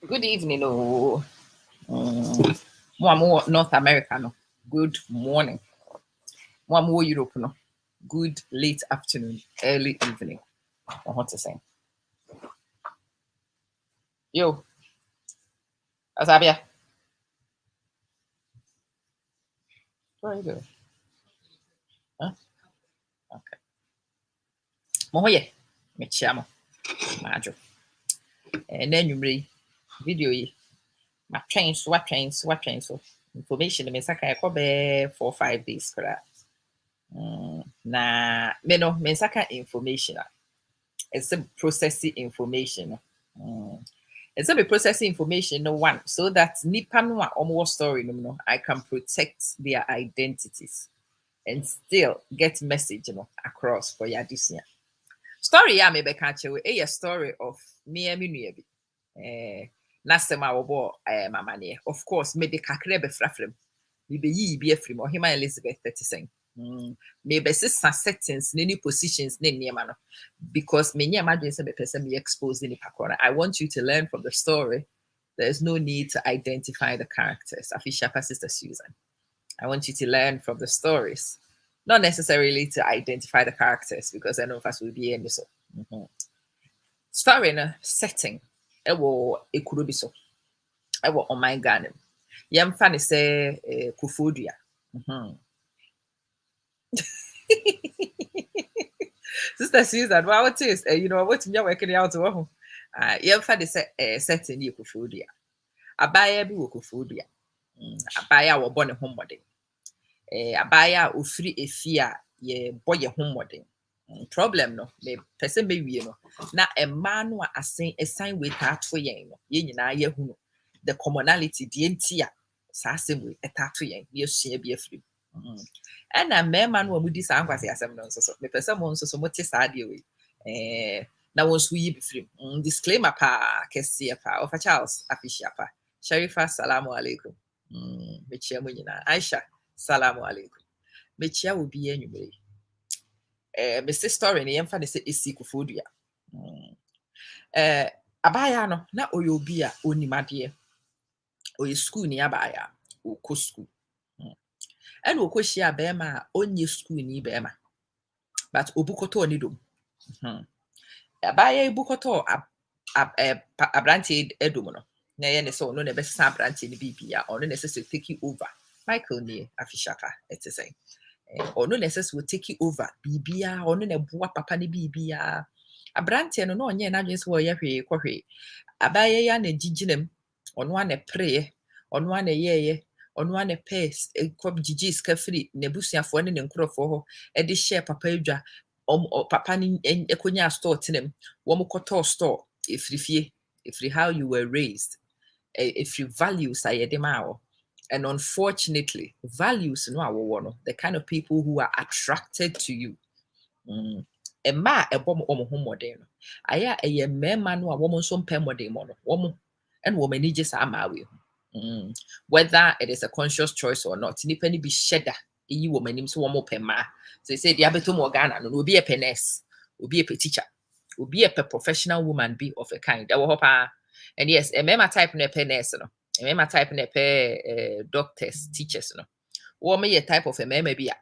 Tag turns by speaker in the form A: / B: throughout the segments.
A: Good evening, oh. More North America, no. Good morning. More Europe, no. Good late afternoon, early evening. I want to say. Yo, Asabia. What are you doing? Huh? Okay. Mohoye, Michiamo, Majo. And then you read video. My train, so what train, so information. The mensaka I 4 or 5 days for that. Na me no mensaka information. It's a processing information. It's a processing information no one so that nipa no a omo story no I can protect their identities and still get message across for your this year. Story ya me be catch a story of me and me bi. Nasema wobo mama ne. Of course me de kakra be frafrem. Me be yi bi afrim Ohima Elizabeth 30 maybe some settings, any positions, no, because many imagine a person be exposed in the corner. I want you to learn from the story. There's no need to identify the characters. Afisha Sister Susan. I want you to learn from the stories, not necessarily to identify the characters, because I know of us will be in so. Story in a setting. It could be so. I will on my garden. Yam funny say Kufudia. Sister Susan, what is what you're working out to you for the setting you could abaya bi wokufudia abaya wo bɔ ne ho mmɔden abaya ofiri efia ye bɔ ye ho mmɔden problem no me person be wie no na emma no asen esan we tato yen no ye nyina ye hu no the commonality die ntia sa asem we tato yen ye sua bi afiri ɛna mmarima no a mudi saa nkwase asɛm no nso so me person mo nso so mote saa de we na won so yi bi firi disclaimer pa kɛseɛ pa of Charles Afishia pa Sharifa salamu alaikum mechia mo nyina Aisha salamu alaikum mechia obi anwumre me say story ne yemfa ne say esi kufodua abaya no na oyo obi a onimade oye school ni abaya okɔ school ɛna okohia bema a onye school ni bema but obukoto ni dom abaya ibukoto abrante edom no na ye ne so no na be sa abrante ni bibia ono na say take over Michael ni afishaka ete say ono na say will take over bibia ono na boa papa ni bibia abrante no onye na dwen so wo ye hwe kohwe abaya ya na giginem ono ana pray ono ana yeye ono ana pace kob gigis ka free na busuafo ne nkrofo ho e de share papa edwa papa ni ekonya store tinem wo mo koto store ifrifie ifri how you were raised if you values ayedema and unfortunately values no awo no the kind of people who are attracted to you emma ebom ho modern no aya eye mema no a wo mo so mpem modern mo no wo mo and wo mani just amawe whether it is a conscious choice or not nipa ni bi sheda yi wo manim so wo mo pema so say dia beto mo Ghana no obi e nurse obi e teacher obi e professional woman be of a kind that wo hopa. And yes, a mema type ne pe nurse no. A mema type ne pe doctors, teachers no. Wo me ye type of a mema bia.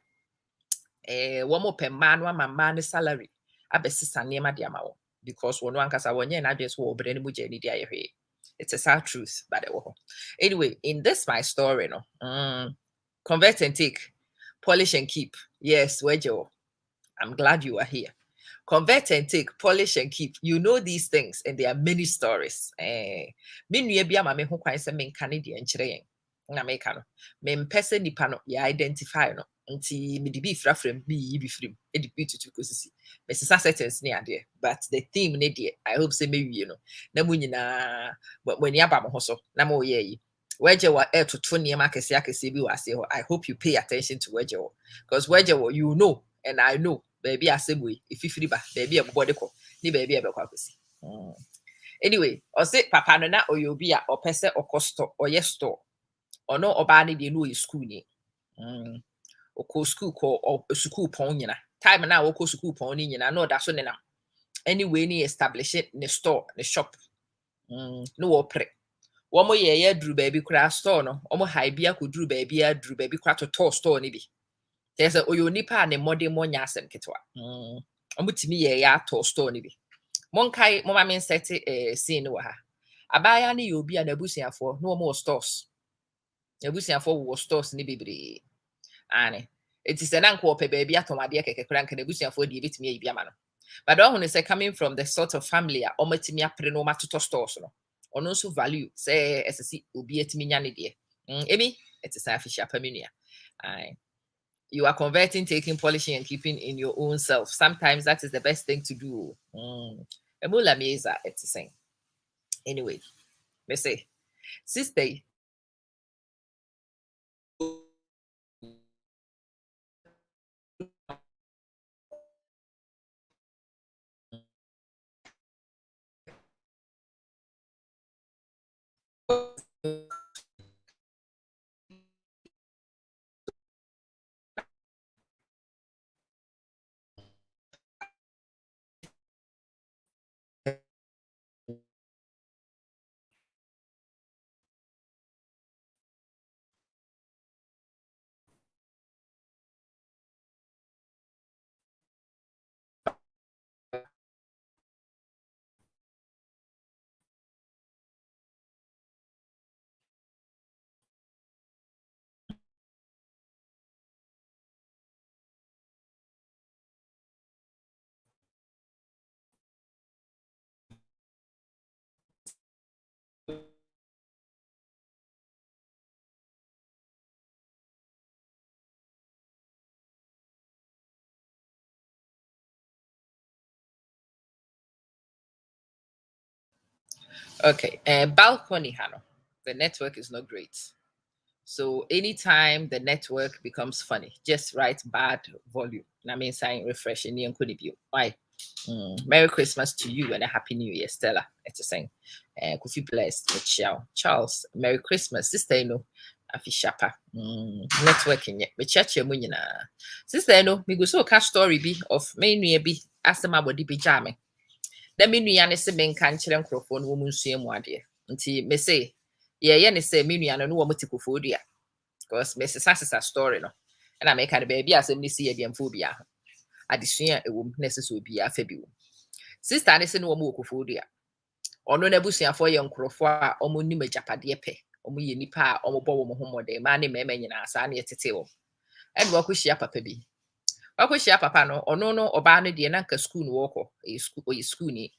A: Wo mo pe man wa mama ne salary. Abesisa niema de ama wo. Because wo no ankasa wonye na adwes wo obre ne mu je ni dia ye hwe. It's a sad truth, but it will. Anyway, in this my story no. Convert and take, polish and keep. Yes, Wejo. I'm glad you are here. Convert and take, polish and keep. You know these things, and there are many stories. Me bia ma me ho kwan se me Canadian chire na me ka no. Me mpese nipa no ya identify no. Nti me di bi frafrem bi yi bi frim. E di bi tutu kosisi. Me sesa settings ne ade. But the theme ne de, I hope say me wie no. Na mu nyina when ya ba mo ho so na mo ye yi. Weje wa to niema akese bi wase ho. I hope you pay attention to weje wo. Because weje wo you know and I know baby asebwe ififiri ba baby ebobode ko ni baby ebekwa kosi anyway o say papa no na oyobi a opese okosto oye store ono oba ne de no school ni oko school ko school pon nyina time na wo ko school pon ni nyina no da so ne na anyway ni establish it in the store, the shop. No opre. Womo ye dru baby kura store no. Omo high bia ku dru baby kura to store ni bi. There's a oyo nipa ne mode mo nya asem ketwa. Omo timi ye ya to store ni bi. Monkai mo ma men set scene wa ha. Abaya ne yobi a nabusiafo no mo stores. Nabusiafo wo stores ni bebre. Ane. It is an uncle pe baby atomade keke kura nka nabusiafo de bitimi ye bi ama no. But when say coming from the sort of family a omatimi apre no matoto stores no. Ono so value say SSC obi etimi nya ne de. Emi it is a fish apamenua. Aye. You are converting, taking, polishing, and keeping in your own self. Sometimes that is the best thing to do. Emula meza, it's the same. Anyway, me say, sister. Okay, balcony, Hano. The network is not great. So anytime the network becomes funny, just write bad volume. I mean, sign refreshing. Why? Merry Christmas to you and a Happy New Year, Stella. It's the same. Could blessed with Charles. Merry Christmas, sister. No, Afishapa. Networking yet. Me church munina. Sister, no, me go so catch story be of me new be asema body be jamming. Then me nua ne se me nka nkyerɛ nkrɔfo no wo munsua mu ade. Nti me se ye ne se me nua no wo motikofo dua. Because me sesa story no. And I make the baby asem ni si ye dem phobia. Adesua ewom na se so obi afa bi wo. Sister ne se no wo okofo dua. Ono na busuafo ye nkrɔfo a omo nim agapade pe. Omo ye nipa a omo bɔ wo mo homode ma ne mema nyina sa na yetete wo. And wo akohia papa bi. Wakohia papa no ono no oba no de na nka school no woko. School ni.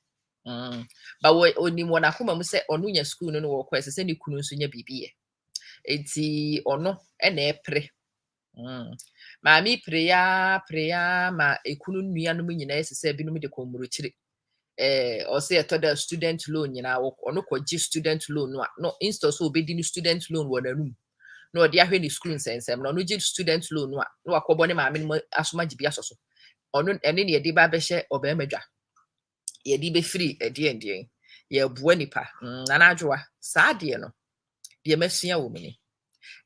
A: But oni mo na koma mu se ono nya school no woko se ne kunu nso nya bibiye. Enti ono na epre. Maami preya ma ekunu nua no nyina esese bi no de komuro chire. Or say a student loan nyina ono kwaji student loan no instead so obedi ni student loan wo nanum. No de ahwe ni school nsensem no ji student loan no akobọ ne maami no asoma gibi asoso. Ono ene ne de ba be hye obamadwa. Ye di be free ede ye boa nipa na adwoa saa de no de masua wo mini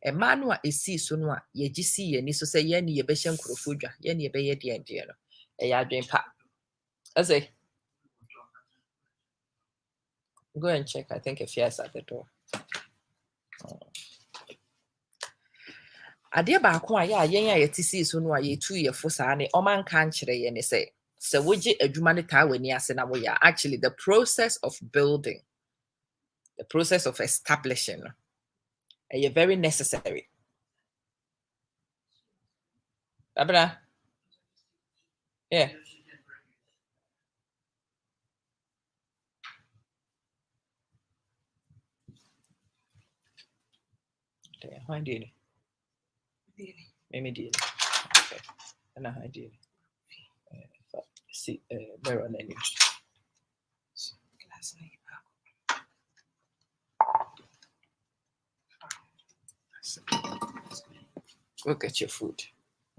A: ema no a esi so no a ye gisi ye ni so say ye ni ye be hye nkrofo dwa ye ni ye be ye de no ya adwen pa. I say go and check. I think if yes at the door. Ade ba ko a ya yen a ye tisi so no a ye tu ye fo saa ne o man kan kire ye ne say so woji adwuma ne ta wani ase na wo ya actually the process of building, the process of establishing very necessary. Abra. Yeah. How do you? Maybe do. Okay. And how do you? See, mirror menu. Go get your food.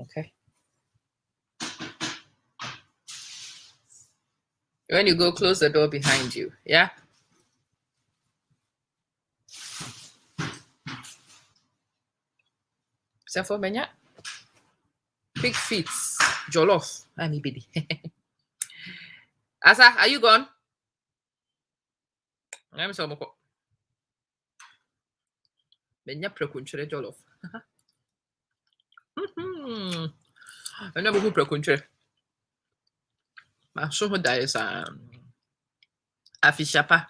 A: Okay. When you go, close the door behind you. Yeah. So for menya, big feet, jollof. I'm baby. Asa, are you gone? I'm so much. Menya prekunchre jollof. I never who prekunchre. My show that is Afishapa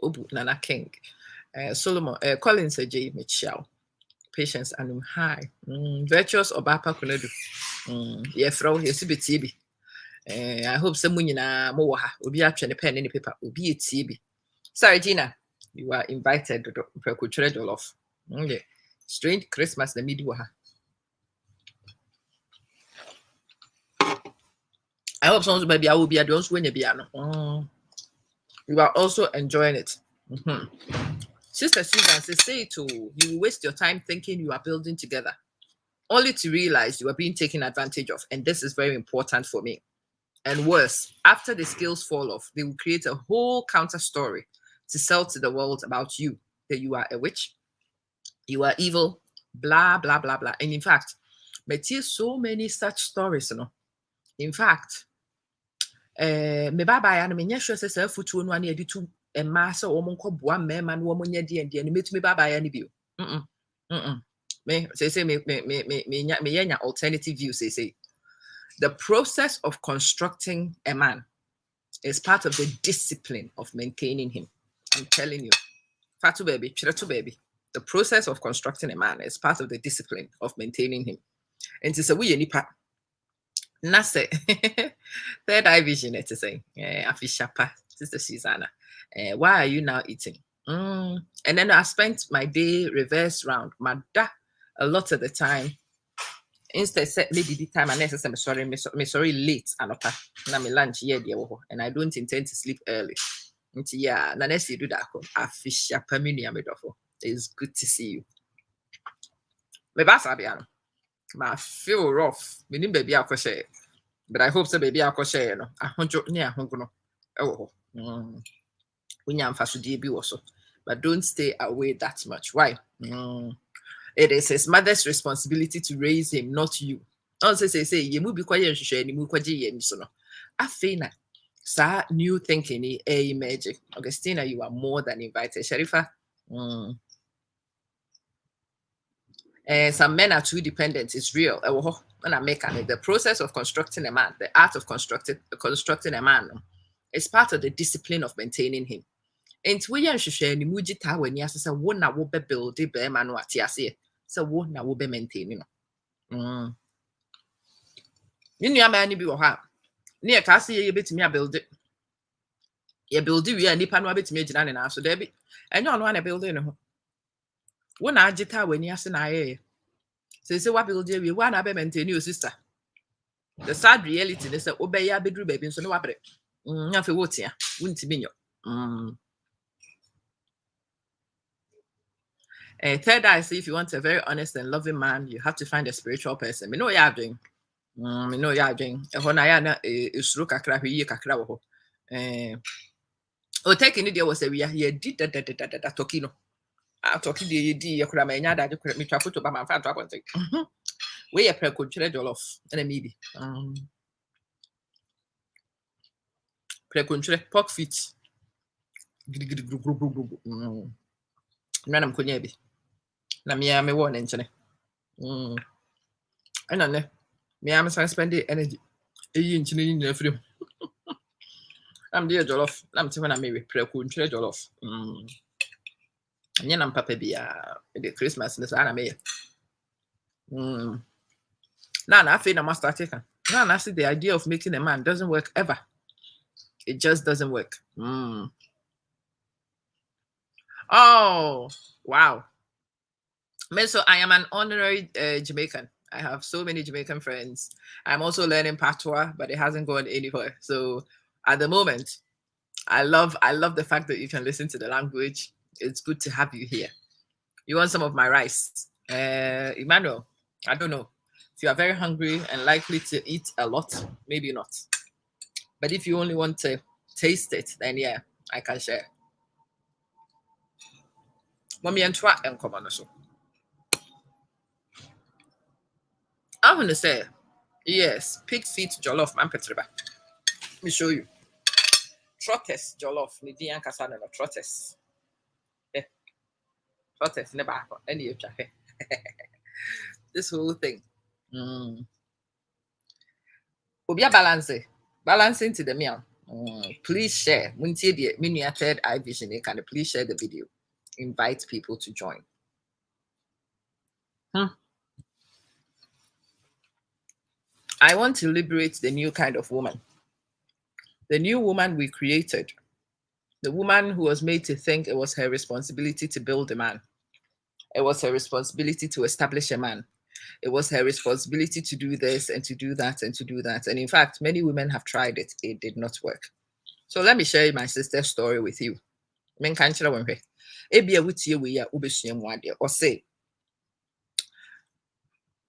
A: Obu Nana King. Solomon Collins J. Michelle. Patience and high. Virtuous Obapa Kunedu. Yeah, throw his BTB. I hope someone in a moha will be actually pen any paper will be a TB. Sorry, Gina. You are invited to Prekulture Jollof. Okay. Strange Christmas, the midwaha. I hope someone's baby I will be at those when you be. You are also enjoying it. Sister Susan says, say to you will waste your time thinking you are building together, only to realize you are being taken advantage of. And this is very important for me. And worse, after the skills fall off, they will create a whole counter story to sell to the world about you, that you are a witch, you are evil, blah, blah, blah, blah. And in fact, but here's so many such stories, you know. In fact, me baba ya no me nyɛ sure sɛ saa futuo no ane ade tu mmaa sɛ wɔn nkɔboa mmarima no wɔn nyɛ deɛ deɛ no metumi baba ya no bio me say me yɛ nya alternative view say the process of constructing a man is part of the discipline of maintaining him. I'm telling you, fatu baby, chiratu baby. The process of constructing a man is part of the discipline of maintaining him. And to say we nipa. Nase third eye vision to say afishapa sister Susanna, why are you now eating? And then I spent my day reverse round mada a lot of the time. Instead set maybe the time and necessary sorry late and na me lunch here and I don't intend to sleep early. Yeah, na next you do that afishapa mini amedofo. It's good to see you. Me basa biano. Ma feel rough. Me nim baby akoshe. But I hope so baby I'll share no. I hundred near hungono. Oh, bi also. But don't stay away that much. Why? It is his mother's responsibility to raise him, not you. Also say you move be quiet share ni mu kwaje yem so no. Afena sa new thinking magic. Augustina, you are more than invited. Sharifa. Some men are too dependent. It's real. When I make it, the process of constructing a man, the art of constructing a man, is part of the discipline of maintaining him. And we are sharing the mujita when you say, "One na will be build the bear man what you say." So one na will be maintaining. You know, man, be what near Cassie, you bit me a build it. You build it, we are nipping a bit me, and so Debbie. And you don't want to build it. One agita when you say, say what build we want to maintain your sister. The sad reality is that obey ya bedroom baby, so no wabre. If you want here, wouldn't be your third eye. Say if you want a very honest and loving man, you have to find a spiritual person. Me know you're doing. Me know you're doing. When I am is look kakra ye kakra wo. O take any day was a we are here did that talking. Talking the ye kura me nya da me travel to ba man fa to akwante. We are precontre jollof and maybe precontre pork feet. Nanam konya bi. Na me won nchene. And then me am spend the energy. Nchene ni na free. I'm dear jollof. I'm when I maybe precontre jollof. Nyanam papa bia the Christmas this ana me. Now I feel I must start taking. Now I see the idea of making a man doesn't work ever. It just doesn't work. Oh, wow. So I am an honorary Jamaican. I have so many Jamaican friends. I'm also learning patois, but it hasn't gone anywhere. So at the moment, I love the fact that you can listen to the language. It's good to have you here. You want some of my rice? Emmanuel, I don't know. If you are very hungry and likely to eat a lot, maybe not. But if you only want to taste it, then yeah, I can share. Mommy and twa and come on so. I'm gonna say, yes, pig feet jollof man petriba. Let me show you. trotters jollof. Nidian kasana no trotters. Trotters never any this whole thing. Obia balancing to the meal. Please share. Muntie the mini third eye vision. Can please share the video. Invite people to join. I want to liberate the new kind of woman. The new woman we created. The woman who was made to think it was her responsibility to build a man. It was her responsibility to establish a man. It was her responsibility to do this and to do that and to do that. And in fact, many women have tried it. It did not work. So let me share my sister's story with you. Or say,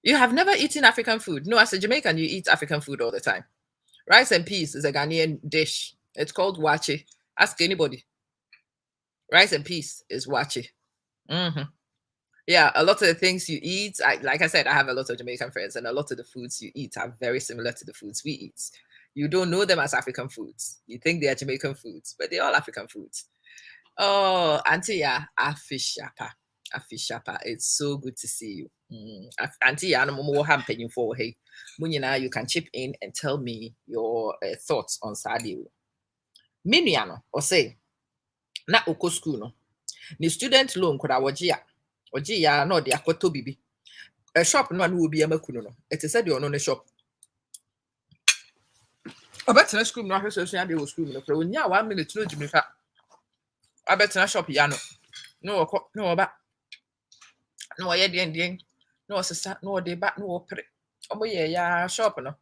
A: you have never eaten African food. No, as a Jamaican, you eat African food all the time. Rice and peas is a Ghanaian dish. It's called wache. Ask anybody. Rice and peas is wache. Yeah, a lot of the things you eat, like I said, I have a lot of Jamaican friends, and a lot of the foods you eat are very similar to the foods we eat. You don't know them as African foods. You think they are Jamaican foods, but they're all African foods. Oh, Auntie, yeah, Afishapa. Afishapa, it's so good to see you. Auntie, yeah, no hampering for hey. Munyina, you can chip in and tell me your thoughts on Sadio. Miniano, or say, na oko school no. The student loan could awajia. Ojia no de akoto bibi. A shop no will be a makuno. It is said you're on a shop. I bet in a school no has a school no pro. Yeah, 1 minute to Jamaica. I bet in a shop yano. No, about no, no, sister, no, they back no pre. Yeah, shop no.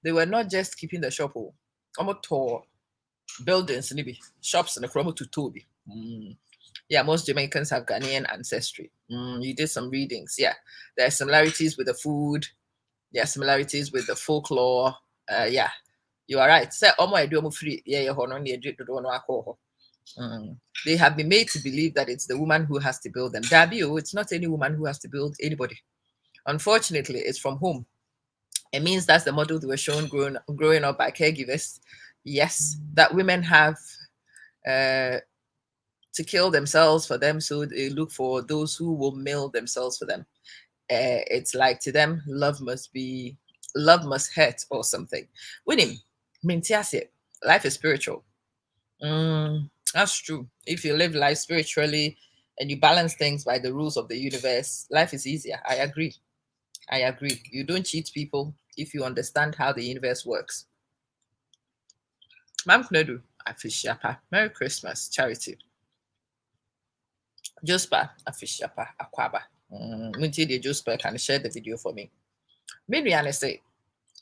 A: They were not just keeping the shop. Tall buildings, maybe shops in the chromo to Toby. Yeah, most Jamaicans have Ghanaian ancestry. You did some readings. Yeah, there are similarities with the food. There are similarities with the folklore. Yeah, you are right. Say, free. Yeah, they have been made to believe that it's the woman who has to build them. Dabio, it's not any woman who has to build anybody. Unfortunately, it's from home. It means that's the model they were shown growing up by caregivers. Yes, that women have to kill themselves for them, so they look for those who will mill themselves for them. It's like to them, love must hurt or something. Winning, life is spiritual. That's true. If you live life spiritually and you balance things by the rules of the universe, life is easier. I agree. You don't cheat people if you understand how the universe works. Mam Knedu, Afishapa. Merry Christmas, Charity. Jospa, Afishapa, Akwaba. Munti de Jospa can share the video for me. Maybe I say,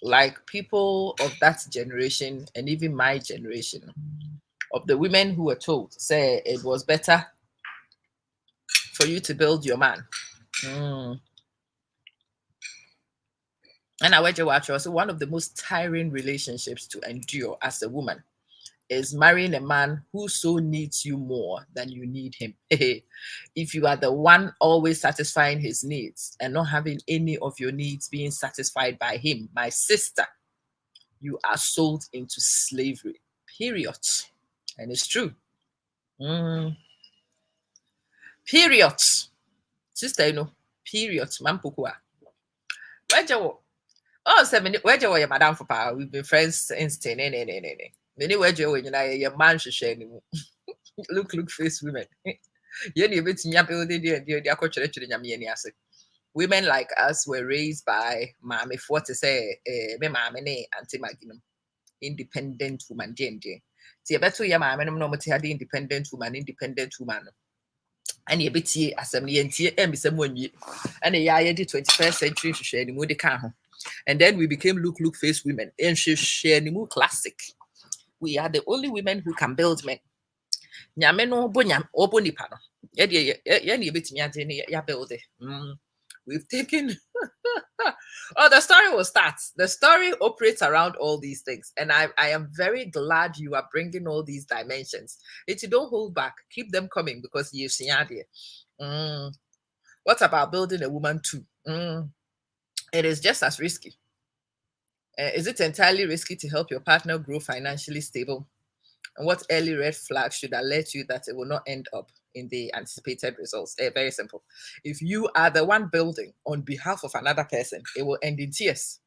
A: like people of that generation and even my generation, of the women who were told, say it was better for you to build your man. And I went to watch also one of the most tiring relationships to endure as a woman is marrying a man who so needs you more than you need him. If you are the one always satisfying his needs and not having any of your needs being satisfied by him, my sister, you are sold into slavery. Period. And it's true. Period. Sister, you know, period. Mampukua. Oh, 7 where you were madam for power. We've been friends since 10. Many where you when your man should share anymore. Look, face women. Women like us were raised by mommy for to say me mommy auntie maginum. Independent woman, Jane. See, I bet you your mammy no had independent woman. And you bet ye assembly and tea and be someone ye. And a year the 21st century to share the moody car. And then we became look face women and she share the more classic. We are the only women who can build men. Nyameno bonyam obonipano. We've taken oh, the story will start. The story operates around all these things. And I am very glad you are bringing all these dimensions. If you don't hold back, keep them coming because you've seen idea. What about building a woman too? It is just as risky. Is it entirely risky to help your partner grow financially stable? And what early red flag should alert you that it will not end up in the anticipated results? Very simple. If you are the one building on behalf of another person, it will end in tears.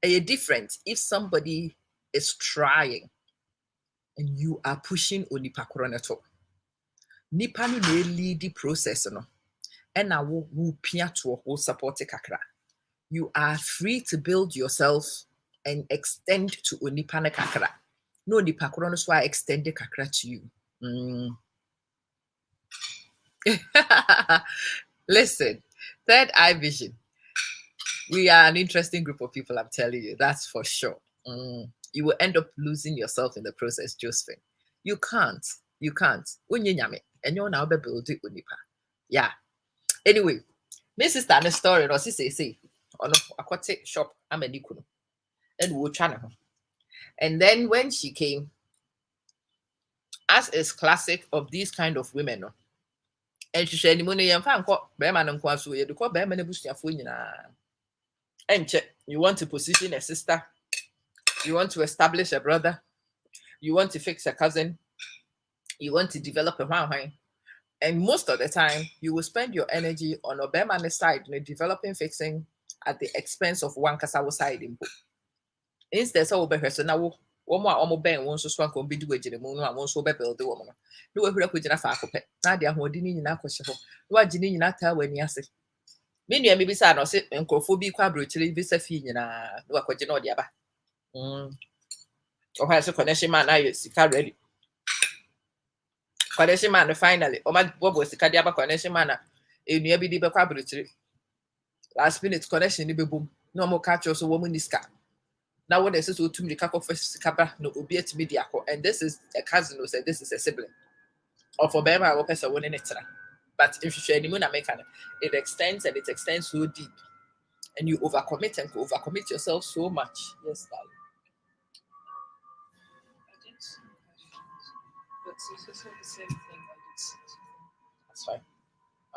A: A different if somebody is trying and you are pushing onipa koroneto. Nipa no lead the process no. And now will pia to will support kakra. You are free to build yourself and extend to onipa na kakra. No onipa korono so extend the kakra to you. Listen, third eye vision. We are an interesting group of people, I'm telling you, that's for sure. You will end up losing yourself in the process, Josephine. You can't. Unyinyame. And you're now build it unipa. Yeah. Anyway, my sister and a story, or say, on aquatic shop, I'm a nikuno. And we'll try her. And then when she came, as is classic of these kind of women, and she said, Beman and Kwasu, you call Beman and check. You want to position a sister, you want to establish a brother, you want to fix a cousin, you want to develop a one. And most of the time, you will spend your energy on a Beman side, developing, fixing at the expense of one Kasawa side. Instead, so now one more almost bang won't so swank on be do the moon, I won't so build the woman. No, we're putting a far pet. Nadia, who didn't in a question. What didn't you not tell when you say? Many maybe sad or sit and cophobia brutally, this a fee in a what you know the other. Or has a connection man, I see ready. Connection man, finally, or my Bob was the Kadiaba connection manner. In near be the brutally. Last minute connection, boom. No more catch us a woman is car. Now what is to me kako first cabra no obi at media and this is a cousin who said this is a sibling. Or for Bema or person winning it. But if you share any moon it extends and it extends so deep. And you overcommit and overcommit yourself so much. Yes, darling. But it's also the same thing. That's fine.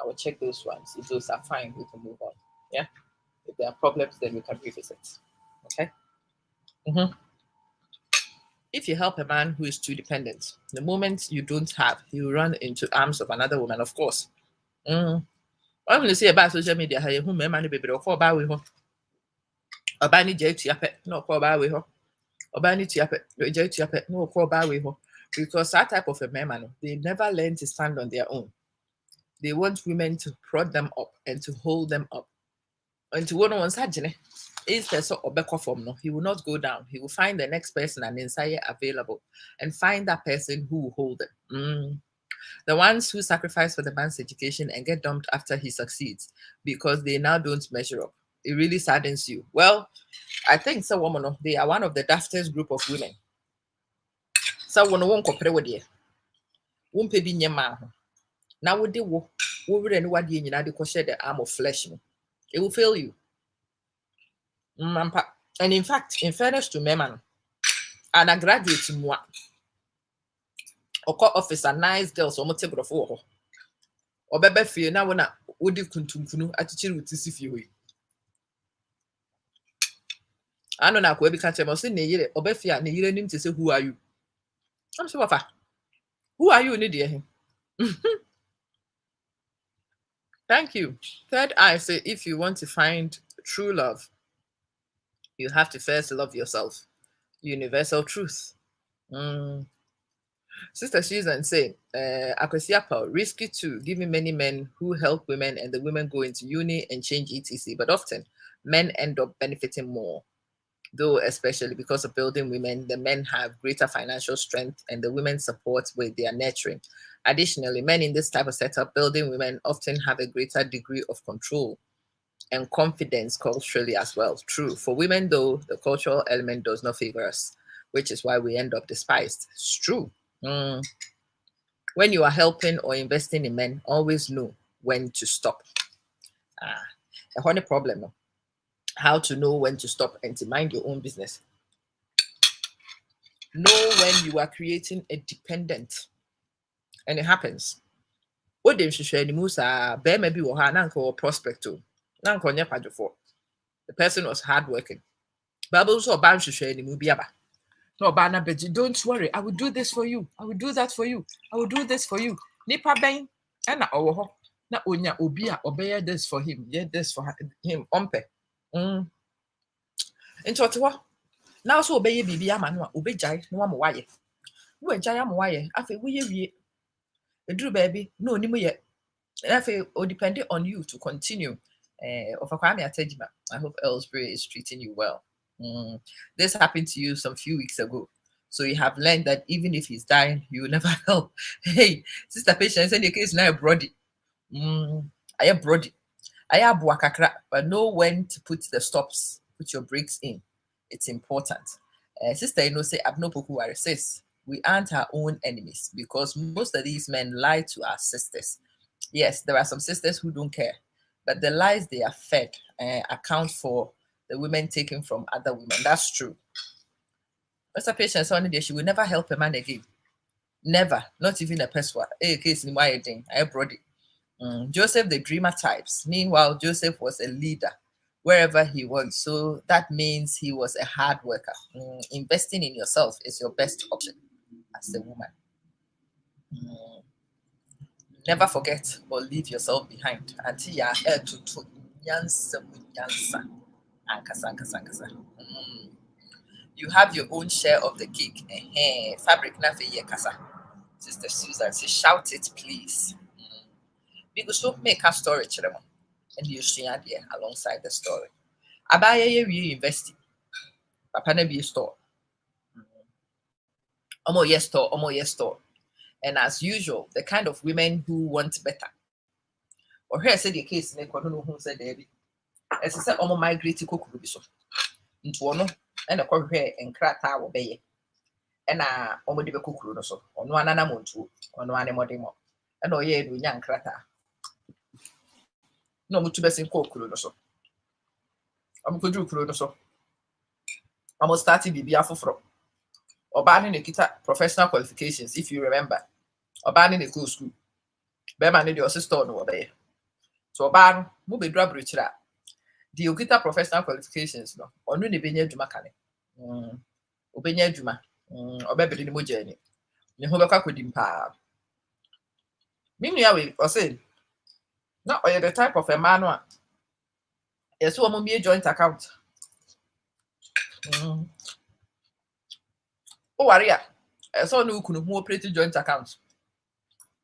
A: I will check those ones. If those are fine, we can move on. Yeah. If there are problems, then we can revisit. Okay. If you help a man who is too dependent, the moment you don't have, he will run into arms of another woman, of course. I'm going to say about social media, how you man baby or call by with her. A banny j to yapet, no call by with her. Or banny to yapet, j to yapet, no call by with her. Because that type of a man, they never learn to stand on their own. They want women to prod them up and to hold them up. And to one on Saturday, is the sort of back from no, he will not go down. He will find the next person and inside available and find that person who will hold them. The ones who sacrifice for the man's education and get dumped after he succeeds because they now don't measure up. It really saddens you. Well, I think so woman, they are one of the daftest group of women. So one won't compare with you. Won't pay be man. Now would they wo over and what you know the arm of flesh. It will fail you. And in fact, in fairness to Meman, and a graduate in what or call officer, nice girls, or motive of war. Or bebe fear now when I would you continue attitude with this if you will. I don't know where we can't tell us in a year or befia and you need to say, who are you? I'm so far. Who are you, Nidia? Thank you. Third, I say if you want to find true love, you have to first love yourself. Universal truth. Sister Susan say, Akwesiapa, risky too, giving many men who help women and the women go into uni and change etc. But often men end up benefiting more. Though especially because of building women, the men have greater financial strength and the women support with their nurturing. Additionally, men in this type of setup, building women often have a greater degree of control and confidence culturally as well. True. For women, though, the cultural element does not favor us, which is why we end up despised. It's true. When you are helping or investing in men, always know when to stop. A honey problem. How to know when to stop and to mind your own business. Know when you are creating a dependent. And it happens. What they should share the most are maybe or prospect to. The person was hardworking. Bible so ban should share the movie. No, Bana Beji, don't worry. I will do this for you. I will do that for you. I will do this for you. Nipa ben, and na na onya obia obey this for him. Yeah, this for him. Ompe. Into what? Now so obey bibi ama no obey jai no am waye. No jai am waye. Afe we wie. Edru baby. No ni mo ye. Afe o depend on you to continue. Of Kwame Atejima. I hope Ellsbury is treating you well. This happened to you some few weeks ago. So you have learned that even if he's dying, you will never help. Hey, sister patient, said your case now brody. I am brody. I am buakakra, but know when to put the stops, put your brakes in. It's important. Sister, you know, say Abnopoku says we aren't our own enemies because most of these men lie to our sisters. Yes, there are some sisters who don't care, but the lies they are fed account for the women taken from other women. That's true. Mr. Patience on the she will never help a man again. Never, not even a person. A case in my thing. I brought it. Joseph the dreamer types. Meanwhile, Joseph was a leader wherever he was. So that means he was a hard worker. Investing in yourself is your best option as a woman. Never forget or leave yourself behind. Until you are here to nyansa. You have your own share of the cake. Fabric na fe kasa. Sister Susan says, shout it, please. Because so make a story, children, and you share there alongside the story. Abaya we invest. Papa na be store. Omo yes store. And as usual, the kind of women who want better. Or here said the case in Ecuador who said Debbie. As I said, omo migrate to Kokurubiso. Into one and a corp here and crata will be. And omo de kukuru no so. Ono anana montu. Ono anemodemo. And oh yeah, do young crata. No mutu besin kokuru no so. I'm going to do no so. I'm starting to be a from. Or banning the kita professional qualifications, if you remember. Or banning the cool school. Beman need your sister no obey. So ban move a drab richer. The Okita professional qualifications no. Or no the Benya Jumakane. Obenya Juma. Or baby the Mujani. Nehobaka could impa. Meanwhile, or say, not or the type of a man. Yes, so I'm a joint account. Oh, warrior. I saw no could more pretty joint accounts.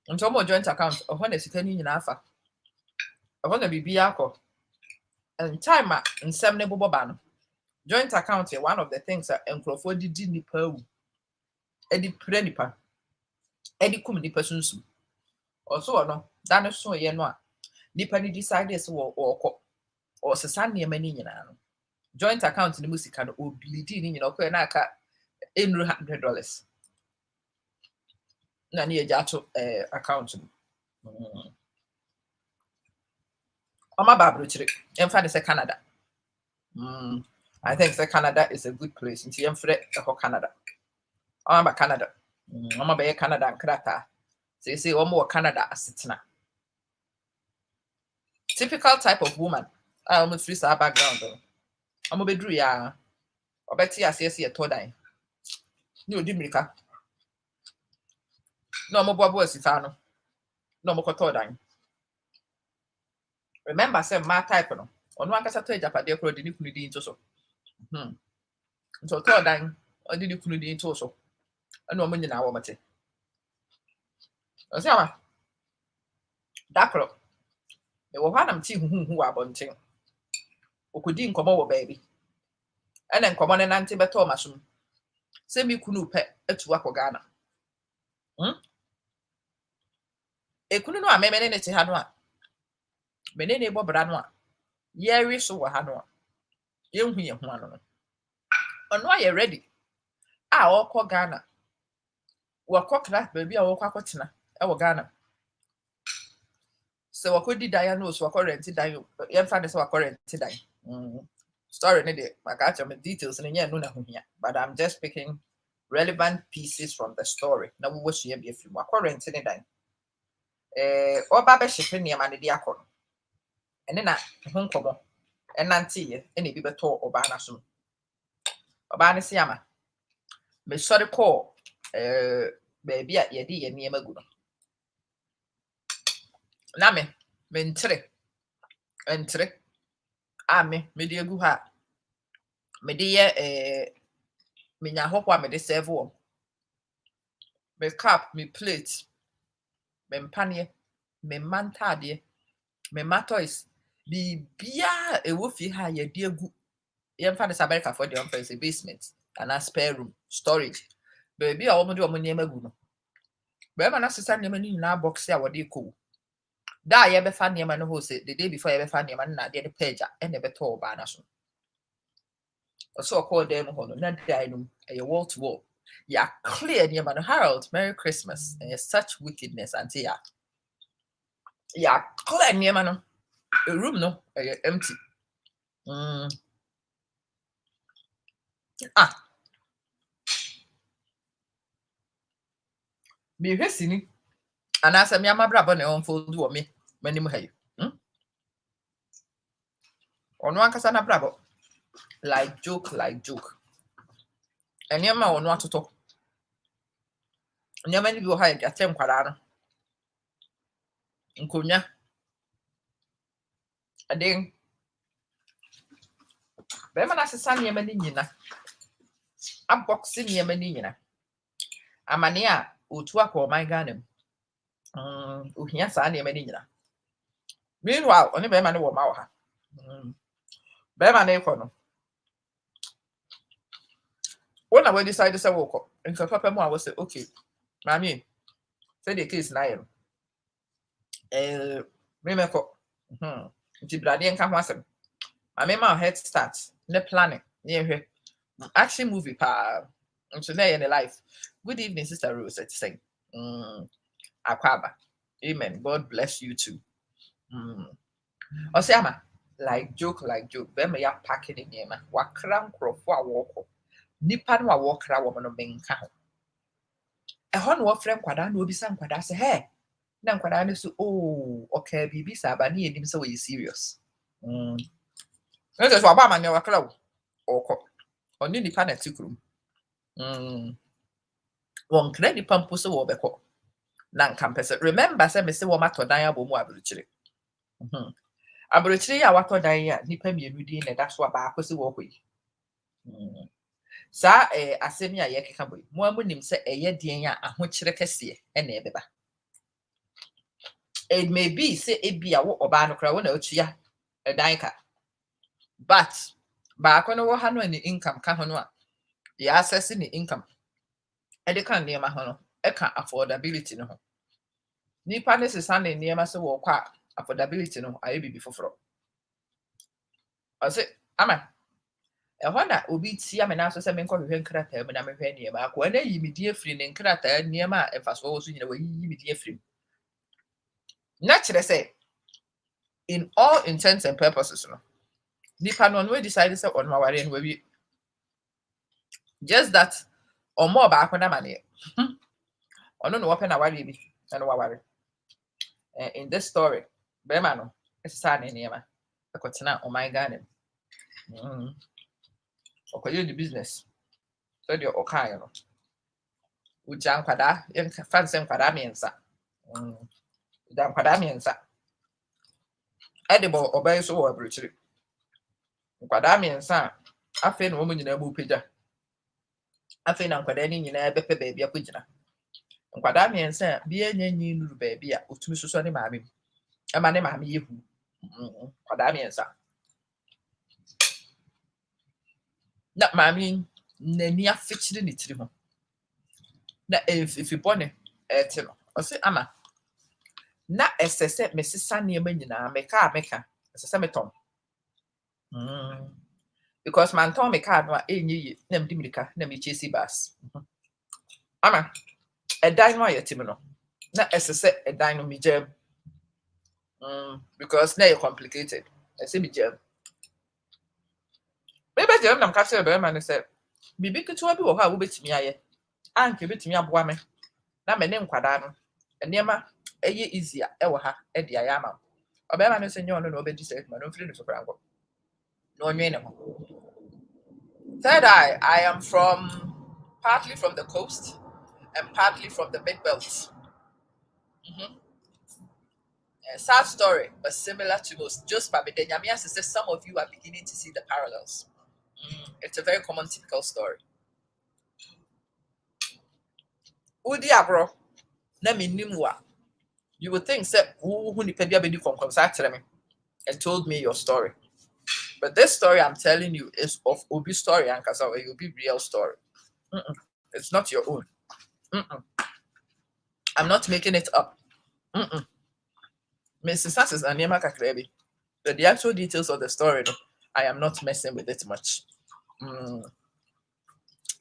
A: And some more joint accounts of when it's 10 in alpha. I want to be Biako. And time and some neighbor ban. Joint account is one of the things that Encrofor did in the pearl. Eddie Prenipa. Eddie cum the persons. Also, no, that is so yenoa. Nipani decided or Sasania Maninano. Joint account in the music and will bleeding in your Koenaka $800. Nani Jato account. Oma Babruchri, and find it's a Canada. I think Canada is a good place. In TM Canada. I'm a Canada. I'm a Canada and Krata. Say one more Canada as it's now. Typical type of woman. I almost freeze our background though. I'm a bedroom, yeah. Or better, I see a todine. No, Dimrika. No more boys, if I know. No more todine. Remember, say my type, no. On one case, I told you about the approach, didn't you need to so. So, todine, or did you need to so? I know money now, Mate. I Dakro. There were one tea who are bunting. Who could in come over, baby. And then come on and anti Thomasum. Send me kunu pet at Wakogana. A kunu no, I may manage to have one. Benene Bob Ranwa. Yeri so Hanwa. You hear one. On why you're ready. I all call Ghana. Well, cockrat, baby, I will cockotna. Our Ghana. So I could die knows what current to die. Young fan is what current to die. Sorry, I got your details and yeah, no, here. But I'm just picking relevant pieces from the story. Now, we wish you be a few more current to die. Or Baba shipping near Manidiacon. And then I home come and Nancy, any people talk or banner soon. Obana Siama. Me sorry call baby at yedi and yemaguno. Na me ntre ame me de gu ha me de ye me nya hokwa me de serve wo me cup me plate me mpane me mantade me matois bia ewo fi ha ye de gu ye mfa de America for the office basement and a spare room storage baby a wo de wo nyemagu no be ma na sesa nyema ni na box ya wo de ko da ye be fa nyema no ho se the day before ye be fa nyema na de page e ne be to ba na so so called them hono na dine a wall to wall. Yeah, clear near man Harold, Merry Christmas. And such wickedness, auntie. Yeah, clear near man. A room no empty. Be hissing. And as a yama brabber on fold do me, many more. On one casana bravo. Like joke. And yama on what to talk. Nyamani go hide at 10 quadrano. Nkunya. A ding. Beman as a son yamanina. A boxing yamanina. Amania, utua ko my ganem. Uhia saa nneɛma no nyina. Meanwhile, ɔne bɛrima no wɔ ma wɔ ha. Bɛrima no ekɔ no. Wɔn a wɔde decide sɛ wɔkɔ. Nka papa mu a wɔsɛ, okay, maame, sɛ the case na yɛ no. Memɛkɔ. Nti bradeɛ nka ho asɛm. Maame ma head start, ne planning, ne yɛhwɛ. Action movie paa. Nso na yɛ ne life. Good evening, Sister Rose. It's saying. Akwaba. Amen. God bless you too. Osiama, like joke. Bema ya packing in yema. Wakra nkrofo a woko. Nipa no a wokra wo no menka ho. Ehon wo frem kwada na obisa nkwada se, "Hey, na nkwada no so, oh, okay, bibi sa ba na yenim se we serious." Nso so aba ma ne wakra wo. Oko. Oni nipa na tikrum. Won kra nipa mpo se wo beko. Na nkampese. Remember say me se wo matodan abomu aburuchire. Aburuchire ya watodan ya nipa mienu din na da so aba akosi wo koyi. Sa asemi a yekeka boy. Mo amunim se eye den ya ahokyere kese e na ebeba. It may be say ebia wo oba no kra wo na otua edan ka. But ba akono wo ha no ni income ka ho no a ya access ni income. E de kan niam ho no e ka affordability no ho. Nipa ne sesa ne niam se wo kwa affordability no aye bibi foforo. Ase ama ehɔ na obi tia me na so sɛ me nkɔ hwehwɛ nkrataa mu na me hwɛ niam akɔ na yi me die free ne nkrataa niam a emfa so wo so nyina wo yi me die free. Na kyerɛ sɛ in all intents and purposes no nipa no we decide sɛ on ma ware no we just that on more ba akɔ na mane ono no open na ware bi na no ware. In this story bema no esesa ne niam akɔtena o my garden. Okoye the business. So the okai no. Uja nkwada, yen fancy nkwada miensa. Uja nkwada miensa. Edible obey so wo aburuchiri. Nkwada miensa afi na wo nyina bu pagya. Afi na nkwada ni nyina bepe baabi akogina. Nkwada miensa bia nyanyi nuru baabi a otumi soso ne maame. E ma ne maame yehu. Nkwada miensa. Na maame nani afechiri ne tiri ho. Na if bone ete no o se ama na esese mesesa niam nyina meka esese metom because man tom meka no a enyi na mdi mirika na me chesi bus ama edan no ayetim no na esese edan no me jam because na e complicated ese me jam maybe jam na mka se be man say bibi ketewa bi wo ha wo betimi aye anke betimi aboa me na me ne nkwada no enema eye easier ewo ha e dia ya ma obema no se nyo no obedi se ma no free no so frango no nwe ne ho. Third I am from partly from the coast and partly from the mid belt. A sad story, but similar to most. Just Babidenya says some of you are beginning to see the parallels. It's a very common, typical story. Udi abro, na minimwa. You would think, say, who and told me your story. But this story I'm telling you is of Obi's story and Kasawa, Obi real story. It's not your own. I'm not making it up. Mrs. Sassis and Yema Kakrebi. But the actual details of the story, I am not messing with it much.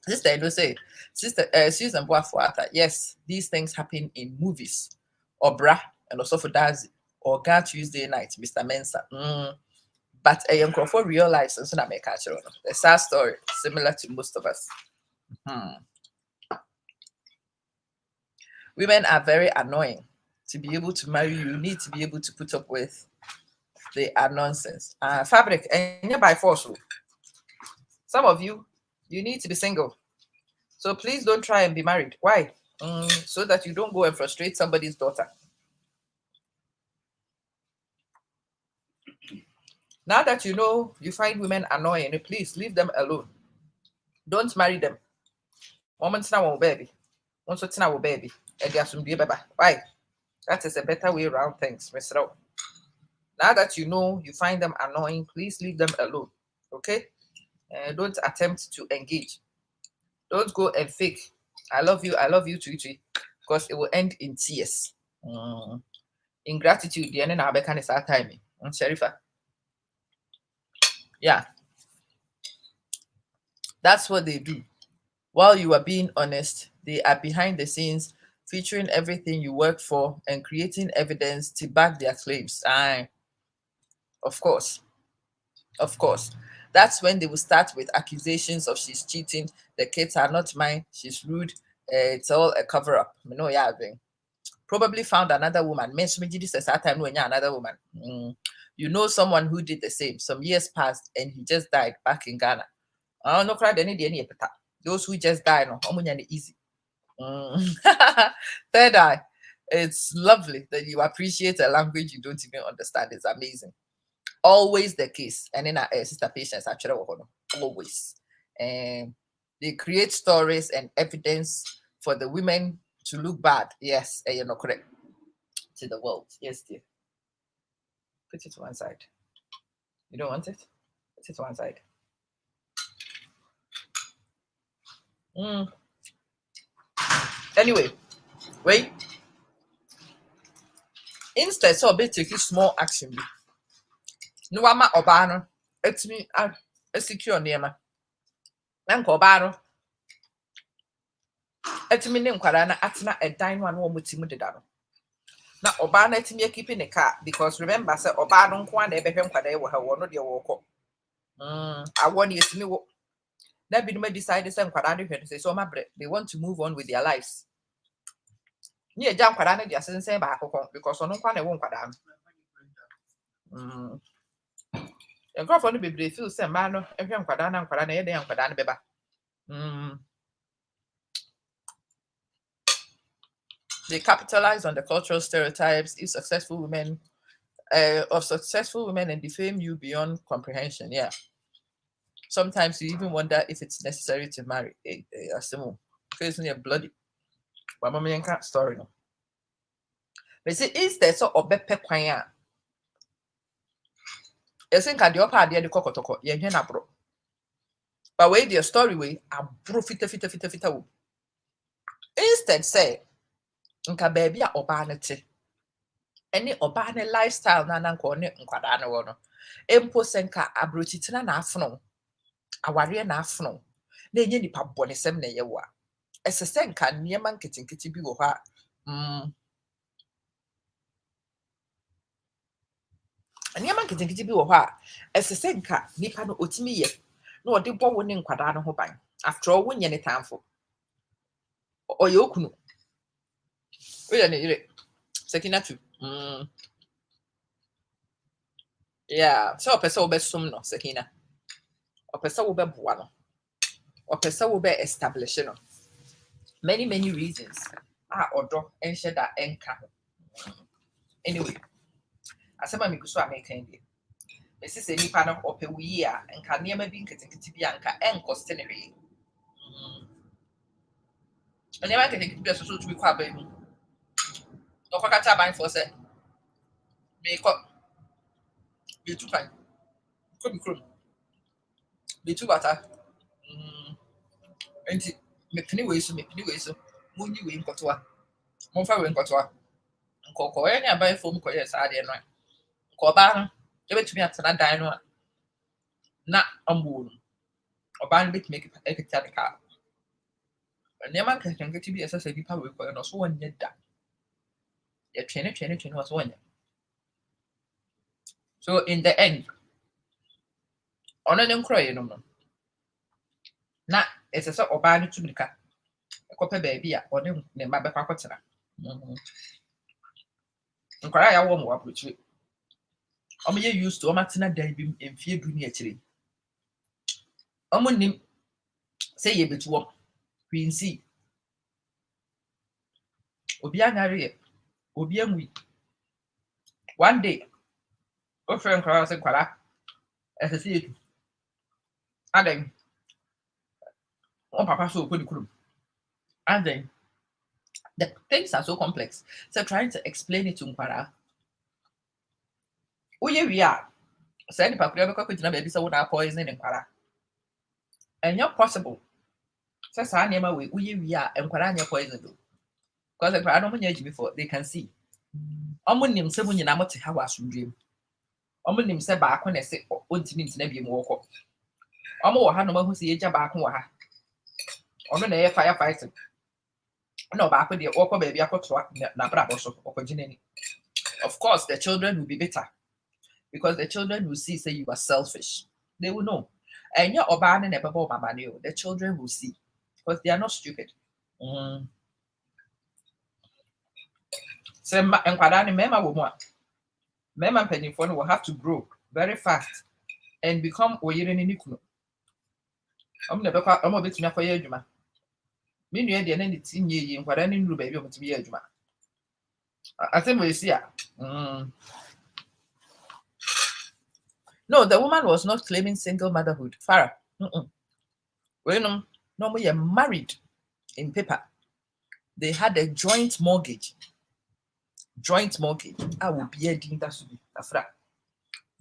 A: Sister, I do say, Sister Susan Boafuata, yes, these things happen in movies, or Bra, and also for Dazi, or God Tuesday night, Mr. Mensa. But a young for real life, so not make a sad story, similar to most of us. Women are very annoying. To be able to marry you, need to be able to put up with the nonsense. Fabric, and by force. Some of you need to be single. So please don't try and be married. Why? So that you don't go and frustrate somebody's daughter. Now that you know you find women annoying, please leave them alone. Don't marry them. Moments now, baby. Once it's now, baby. Why? That is a better way around things, Mr. O. Now that you know you find them annoying, please leave them alone. Okay? Don't attempt to engage. Don't go and fake. I love you, Tui, because it will end in tears. Ingratitude, the end of is our timing. Sherifa. Yeah. That's what they do. While you are being honest, they are behind the scenes, featuring everything you work for and creating evidence to back their claims. Of course. Of course. That's when they will start with accusations of she's cheating, the kids are not mine, she's rude, it's all a cover up. Probably found another woman. Another woman. You know someone who did the same. Some years passed and he just died back in Ghana. I don't know, cried any. Those who just die, no, easy. Third eye. It's lovely that you appreciate a language you don't even understand. It's amazing. Always the case. And in our sister patients, actually, always. And they create stories and evidence for the women to look bad. Yes, you're not correct. To the world. Yes, dear. Put it to one side. You don't want it? Put it to one side. Anyway, wait. Instead, so be taking small action. No wama obano. It's me secure near Nanko Baro. It's me name Quadana Atna a dine one woman with Timu de Dano. Now Obana to me keeping a car because remember, sir, Obano Quan Ebehem Quade were her one of your walk. I want you to me. That be decided some Quadana to say, so my bread, they want to move on with their lives. Near Jam Quadana, just didn't say back because on one won't Quadan. And go for the baby feel some man, and Quadana and Quadana, and Quadana Beba. They capitalize on the cultural stereotypes of successful women and defame you beyond comprehension. Yeah. Sometimes you even wonder if it's necessary to marry a Simo. Occasionally a bloody. But mommy can't story no. But see, instead so obepe kwanya. You think the upper idea the kokotoko, ye na bro. But wait the story way, a bro fita. Instead say, nka baby a oba ne te. Any oba ne lifestyle na nanko ne nkwada ne wo no. Empo senka abrochitina na afono. Aware na afono. Na enye nipa bonesem na ye wo a. Esese nka niema nketinketi bi wo ha. Niema nketinketi bi wo ha. Esese nka nipa no otimi ye. Na odi bo wo ne nkwada no ho ban. After all wonye ne tamfo. Oye okunu. Oye ne ire. Sekinatu. Yeah, so opese wo besum no Sekina. Opese wo beboa no. Opese wo be establish no. many reasons. Odo enhye da enka. Anyway, asema mi kuso ameka ndi. Esi se nipa no ope wi a enka niema bi nketekete bi anka enkoste ne we. Niema nketekete bi so to bi kwa ba mu. Okakata ban for say me ko be tu kan. Ko bi krom. Be tu bata. Enti me pini we so munyi we nkotoa. Monfa we nkotoa. Nkoko ya ni aban fo mu koye sa de no. Nkoba no ebetumi atena dan no na ambo no. Oba no betumi ekita de ka. Niema nketekete bi esa se nipa we koye no so wonye da. Ye twene was wonye. So in the end, ono ne nkroye no na ese se oba no tumika ekope baabi a one ne mba bekwa kwotena. Nkora ya wo mo aprochi. Omo ye used to omatena dan bi emfie du ni akire. Omo nim say ye betu wo kwinsi. Obi anyare obi anwi. One day, o friend nkora se kwara ese se yetu. Aden on papa so okodi kurum. And then the things are so complex. So trying to explain it to Nkwara. Uye we are. Send Pakura because na baby so na poison Nkwara. And not possible. So sa name we uye we are and Nkwara nya poison do. Because Nkwara no munya before they can see. Omo nim se munya na mote ha wa asundrem. Omo nim se ba akwa na se ontimi ntina bi mu woko. Omo wo ha no mahu se yeja ba akwa wo ha. Ono na ye firefighting. No, back with the awkward baby, I could na bravo so of course, the children will be bitter because the children will see say you are selfish. They will know. And you're obana never the children will see because they are not stupid. So and Kwadani Mema penny phone will have to grow very fast and become Oyirin Nikuno. I'm never quite a bit me for Yajuma. Meanwhile, the end it's in ye in Kwadani Ru baby to be Yajuma. I think we see. No, the woman was not claiming single motherhood. Farah. Well, no, we are married in paper. They had a joint mortgage. Joint mortgage. I will be a ding that's Afra.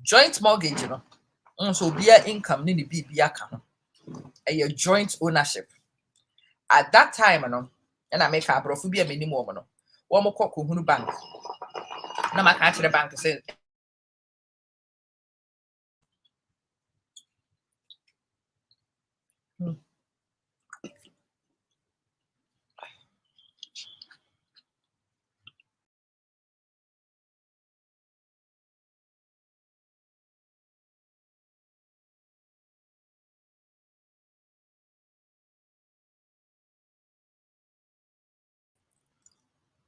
A: Joint mortgage, you know. So be a income, need be account. A joint ownership. At that time, you know, and I make a brophobia minimum. One more cock who bank. Now my country the bank says.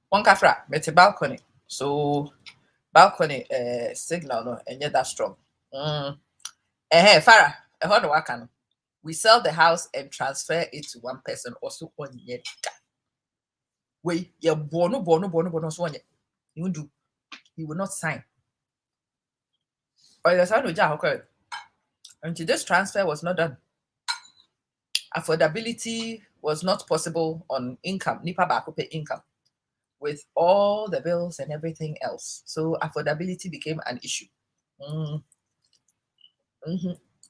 A: One kafra, met a balcony. So balcony signal no and yet that strong. Hey, Farah, a hot wakan. We sell the house and transfer it to one person also on yet. Wait, you're bono so you do. He will not sign. Or the sign occurred. Until this transfer was not done. Affordability was not possible on income, Nipa Bakupe income, with all the bills and everything else. So affordability became an issue.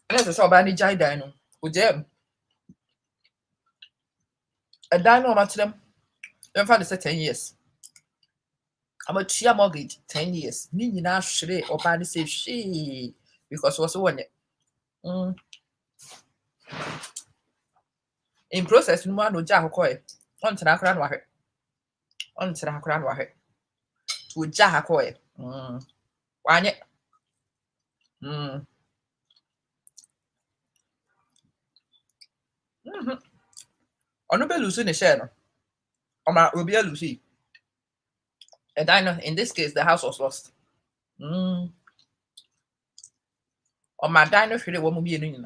A: Let's talk about the Jai Dino. Ujem. A dino match them. Then find say 10 years. I'm a chia mortgage 10 years. Nini na shre or body say she because was one. In process, no one no jack coy. On to Nakran Wahe. On to Nakran Wahe. To jack coy. Why yet? On be losing a share. Will be a Lucy. And I know in this case the house was lost. On my dino really won't be in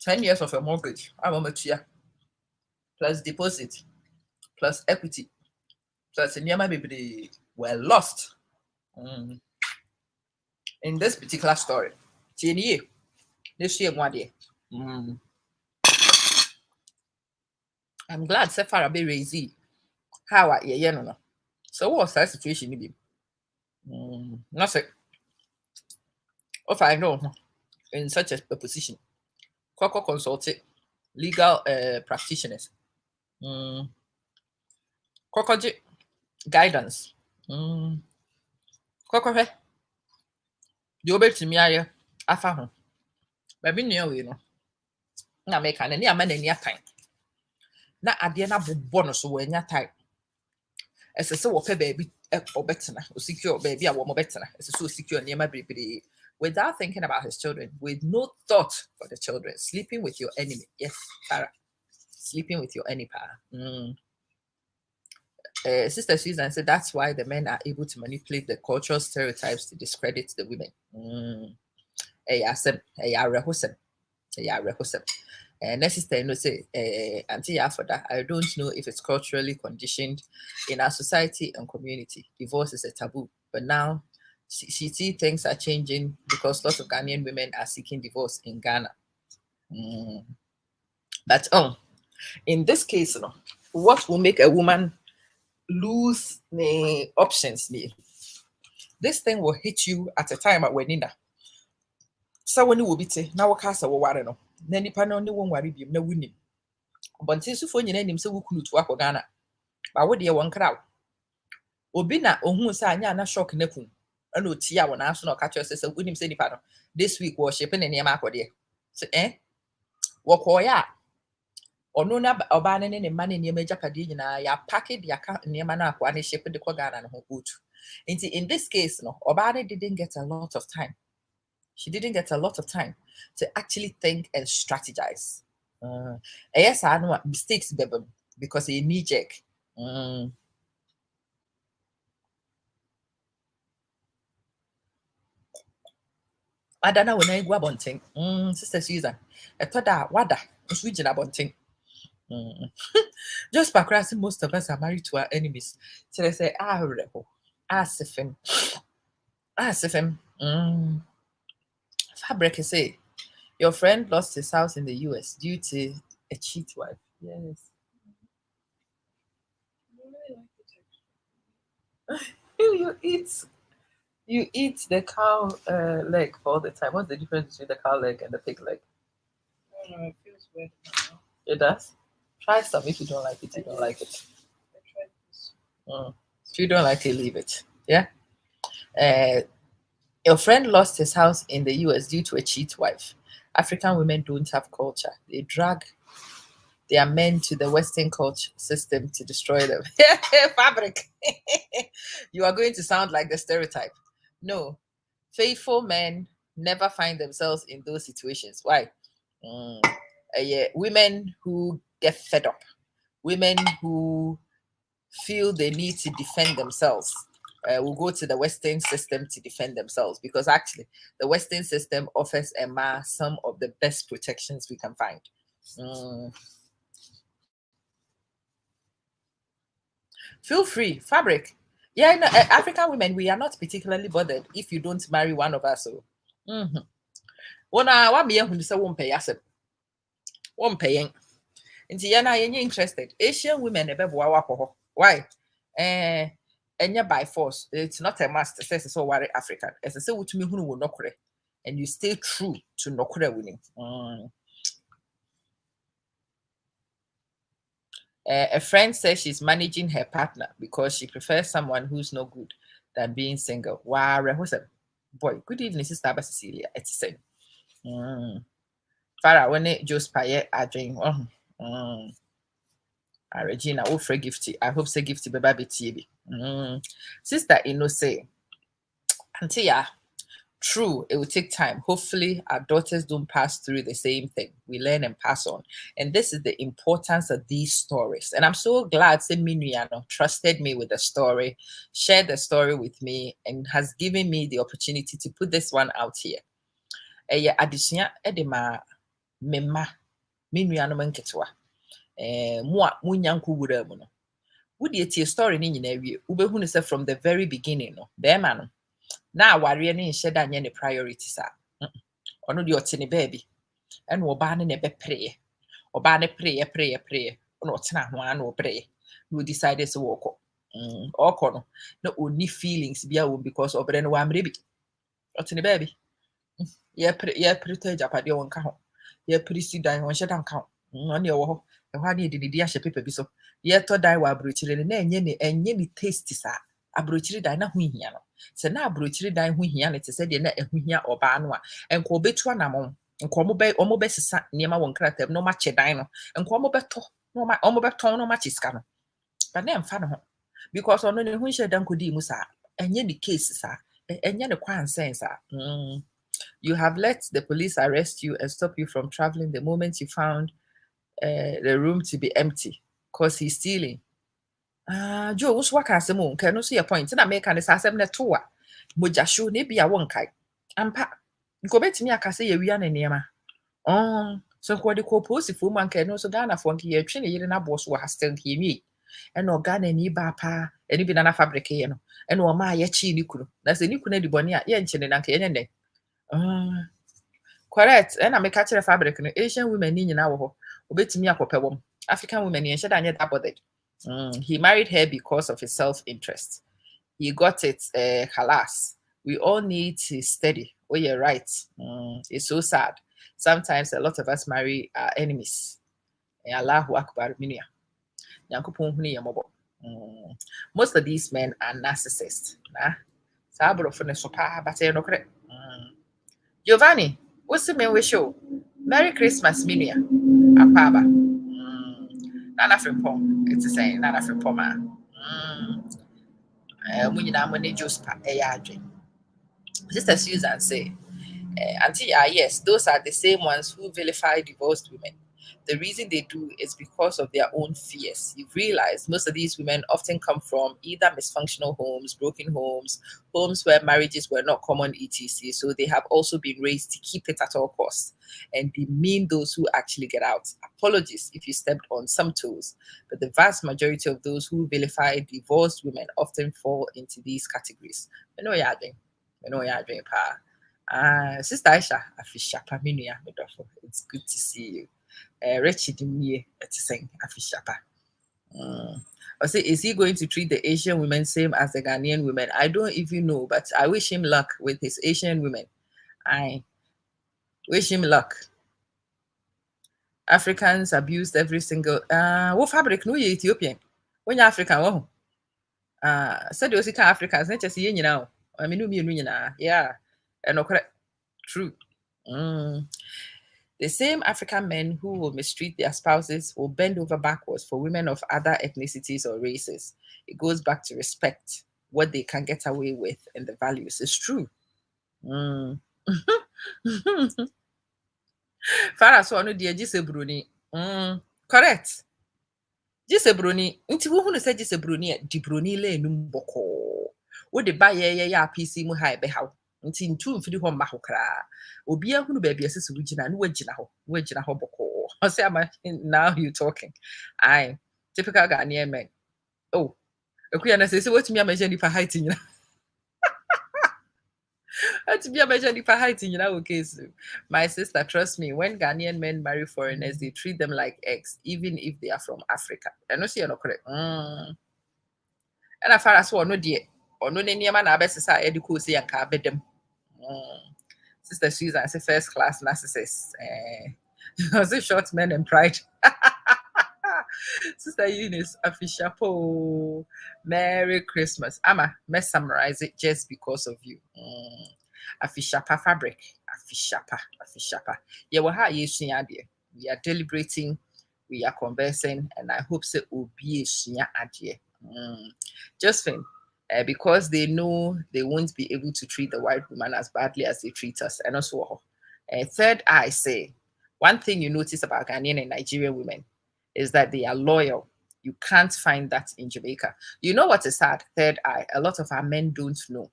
A: 10 years of a mortgage. I'm a chia plus deposit. plus equity, plus nneɛma bebree were lost in this particular story. Tie nie yie, na sua mu adeɛ. I'm glad Sephara be raised how I no. So what's that situation be? Nothing. If I know in such a position, Coco consulted legal practitioners. Coco guidance. Coco the obey to me afa ho. Baby nua we no. Na make an any amana any time. Na ade na bobɔ no so wanya time. Ese se wo pe baby obetena, o secure baby a wo mo betena. Ese so secure nneɛma bebree without thinking about his children, with no thought for the children. Sleeping with your enemy. Yes, Sarah. Sleeping with your enemy. Sister Susan said that's why the men are able to manipulate the cultural stereotypes to discredit the women. And next sister, say, Auntie for that. I don't know if it's culturally conditioned in our society and community. Divorce is a taboo, but now she see things are changing because lots of Ghanaian women are seeking divorce in Ghana. But in this case, what will make a woman lose the options? This thing will hit you at a time at when so when you will be now cast a war no. Nani pa no ne won ware biem na wunim. But since fo nyina nim se wukunu to akọ Ghana. Ba wo de won kraw. Obi na ohun se anya na shock na kum. Ana otia won aso na ka kyo se wunim se nipa no. This week wo ship ne niam akode. So wo ya. Ono na oba ne ne ma ne niam agapade nyina ya pack it ya niam na akwa ne ship de ko Ghana no ho otu. In this case no, oba ne didn't get a lot of time. She didn't get a lot of time to actually think and strategize. Yes, I know mistakes, baby, because he knee jerk. I don't know when I go about thing. Sister Susan, I thought that wada switching about thing. Just because most of us are married to our enemies. So they say, Sifim. Fabric say, your friend lost his house in the US due to a cheat wife. Yes. You eat the cow leg all the time. What's the difference between the cow leg and the pig leg?
B: I don't know, it feels weird now.
A: It does. Try some. If you don't like it, you don't like it.
B: I tried this.
A: If you don't like it, leave it. Yeah. Your friend lost his house in the US due to a cheat wife. African women don't have culture. They drag their men to the Western culture system to destroy them. Fabric. You are going to sound like the stereotype. No. Faithful men never find themselves in those situations. Why? Women who get fed up. Women who feel they need to defend themselves will go to the Western system to defend themselves, because actually the Western system offers Emma some of the best protections we can find. Feel free. Fabric. Yeah, no, African women, we are not particularly bothered if you don't marry one of us. So, one me who say won't pay us. Won't paying. And you're interested. Asian women why? And by force, it's not a must. Says it's all worry African. As I say, what me who will not correct, and you stay true to no correct winning. A friend says she's managing her partner because she prefers someone who's no good than being single. Wow, who's a boy? Good evening, Sister Cecilia. It's the same. Farah, when it just pay a drink. Regina, oh, for gifty. I hope say gifty baby TV. Sister Ino say, Auntie, true, it will take time. Hopefully, our daughters don't pass through the same thing. We learn and pass on. And this is the importance of these stories. And I'm so glad Seminiano trusted me with the story, shared the story with me, and has given me the opportunity to put this one out here. Addition edema mema Miniano Manketwa. Mua munyanku wuramuno. Would you tell story in area? Ube who say from the very beginning, no, bear man. Now, warrior in shed and any priorities are. Or no, your tinny baby. And we'll ban in a be pray. Or ban a pray. Or not one or pray. We decided to walk. Or corner. No only feelings be a because of an one baby. Or tinny baby. Yeah, pretty Japadia won't count. Yeah, pretty see die on shut down count. On your wall. And why did the Asha paper be so? Yeah, to die while brutal and any tasty sa. A brutal die na huiano. So now brutal die huianity said the net a huia or banwa. And call bet one among. And call mobe or mobes near my one crater, no match a dino. And call mobeto, no my omobeton, no match is canon. But then fan because on only when she done could musa. And any cases are. And yet the quan sense are. You have let the police arrest you and stop you from traveling the moment you found the room to be empty because he's stealing. Joe, what's what can say? Can you see a point? And I make an assassin that too. Mujashu, maybe a one kite. And pa, go bet me, I can say a real name. Oh, so what the corpus if woman can also Ghana for a train in a boss who has still hear me. And no gun any bapa, and even an fabric, and no my yachi nickel. That's a nickel, anybody, yanchin and uncle. Correct. And I make catch a fabric. Asian women in our obey me a copper. African women in shed and yet bothered. He married her because of his self-interest. He got it, halas. We all need to study. Oh, you're right. It's so sad. Sometimes a lot of us marry our enemies. Allahu Akbar minia. Nyankopon huni yamobo. Most of these men are narcissists. Nah. Sabro for the sopa, but no correct. Giovanni, what's the main wish you? Merry Christmas, Minia. Apaba. Nana Frimpong. It's the same. Nana Frimpoma. When you know, when they just pa a Sister Susan say, Auntie, yes, those are the same ones who vilify divorced women. The reason they do is because of their own fears. You've realized most of these women often come from either dysfunctional homes, broken homes, homes where marriages were not common, etc. So they have also been raised to keep it at all costs. And they mean those who actually get out. Apologies if you stepped on some toes, but the vast majority of those who vilify divorced women often fall into these categories. I know you're doing. I know you're doing, pa. Sister Aisha, Afisha, Paminia, it's good to see you. Richard Mie at saying Afishapa. I say, is he going to treat the Asian women same as the Ghanaian women? I don't even know, but I wish him luck with his Asian women. I wish him luck. Africans abused every single what fabric no you Ethiopian. When you're African, said you see Africans, not just you know. I mean, yeah, and no correct, true. The same African men who will mistreat their spouses will bend over backwards for women of other ethnicities or races. It goes back to respect, what they can get away with, and the values. It's true. Farah so no dear Gise Bruni. Correct. Gise Bruni. Inti wo hunu say Gise Bruni di Bruni le num boko. Wo de ba ye PC mu ha be haw. Nti ntu mfiri ho ma ho kra. Obi ahunu ba bia sese wugina no wagina ho boko. I say now you talking. I typical Ghanaian men. Oh, akuya na say what me amagye nipa height nyina. To be a major nipa height nyina case. My sister, trust me, when Ghanaian men marry foreigners, they treat them like eggs, even if they are from Africa. And no see no correct. And as far as no dear, or no near man abesisa educo see and car bedem. Sister Susan, I say first class narcissist. I say short men and pride. Sister Eunice, Afishapo, Merry Christmas. Ama, let's summarize it just because of you. Afishapa fabric, Afishapa. Yeah, well, how you see idea? We are deliberating, we are conversing, and I hope so will be a idea. Josephine, because they know they won't be able to treat the white woman as badly as they treat us. And also, third, I say, one thing you notice about Ghanaian and Nigerian women is that they are loyal. You can't find that in Jamaica. You know what is sad? Third eye. A lot of our men don't know.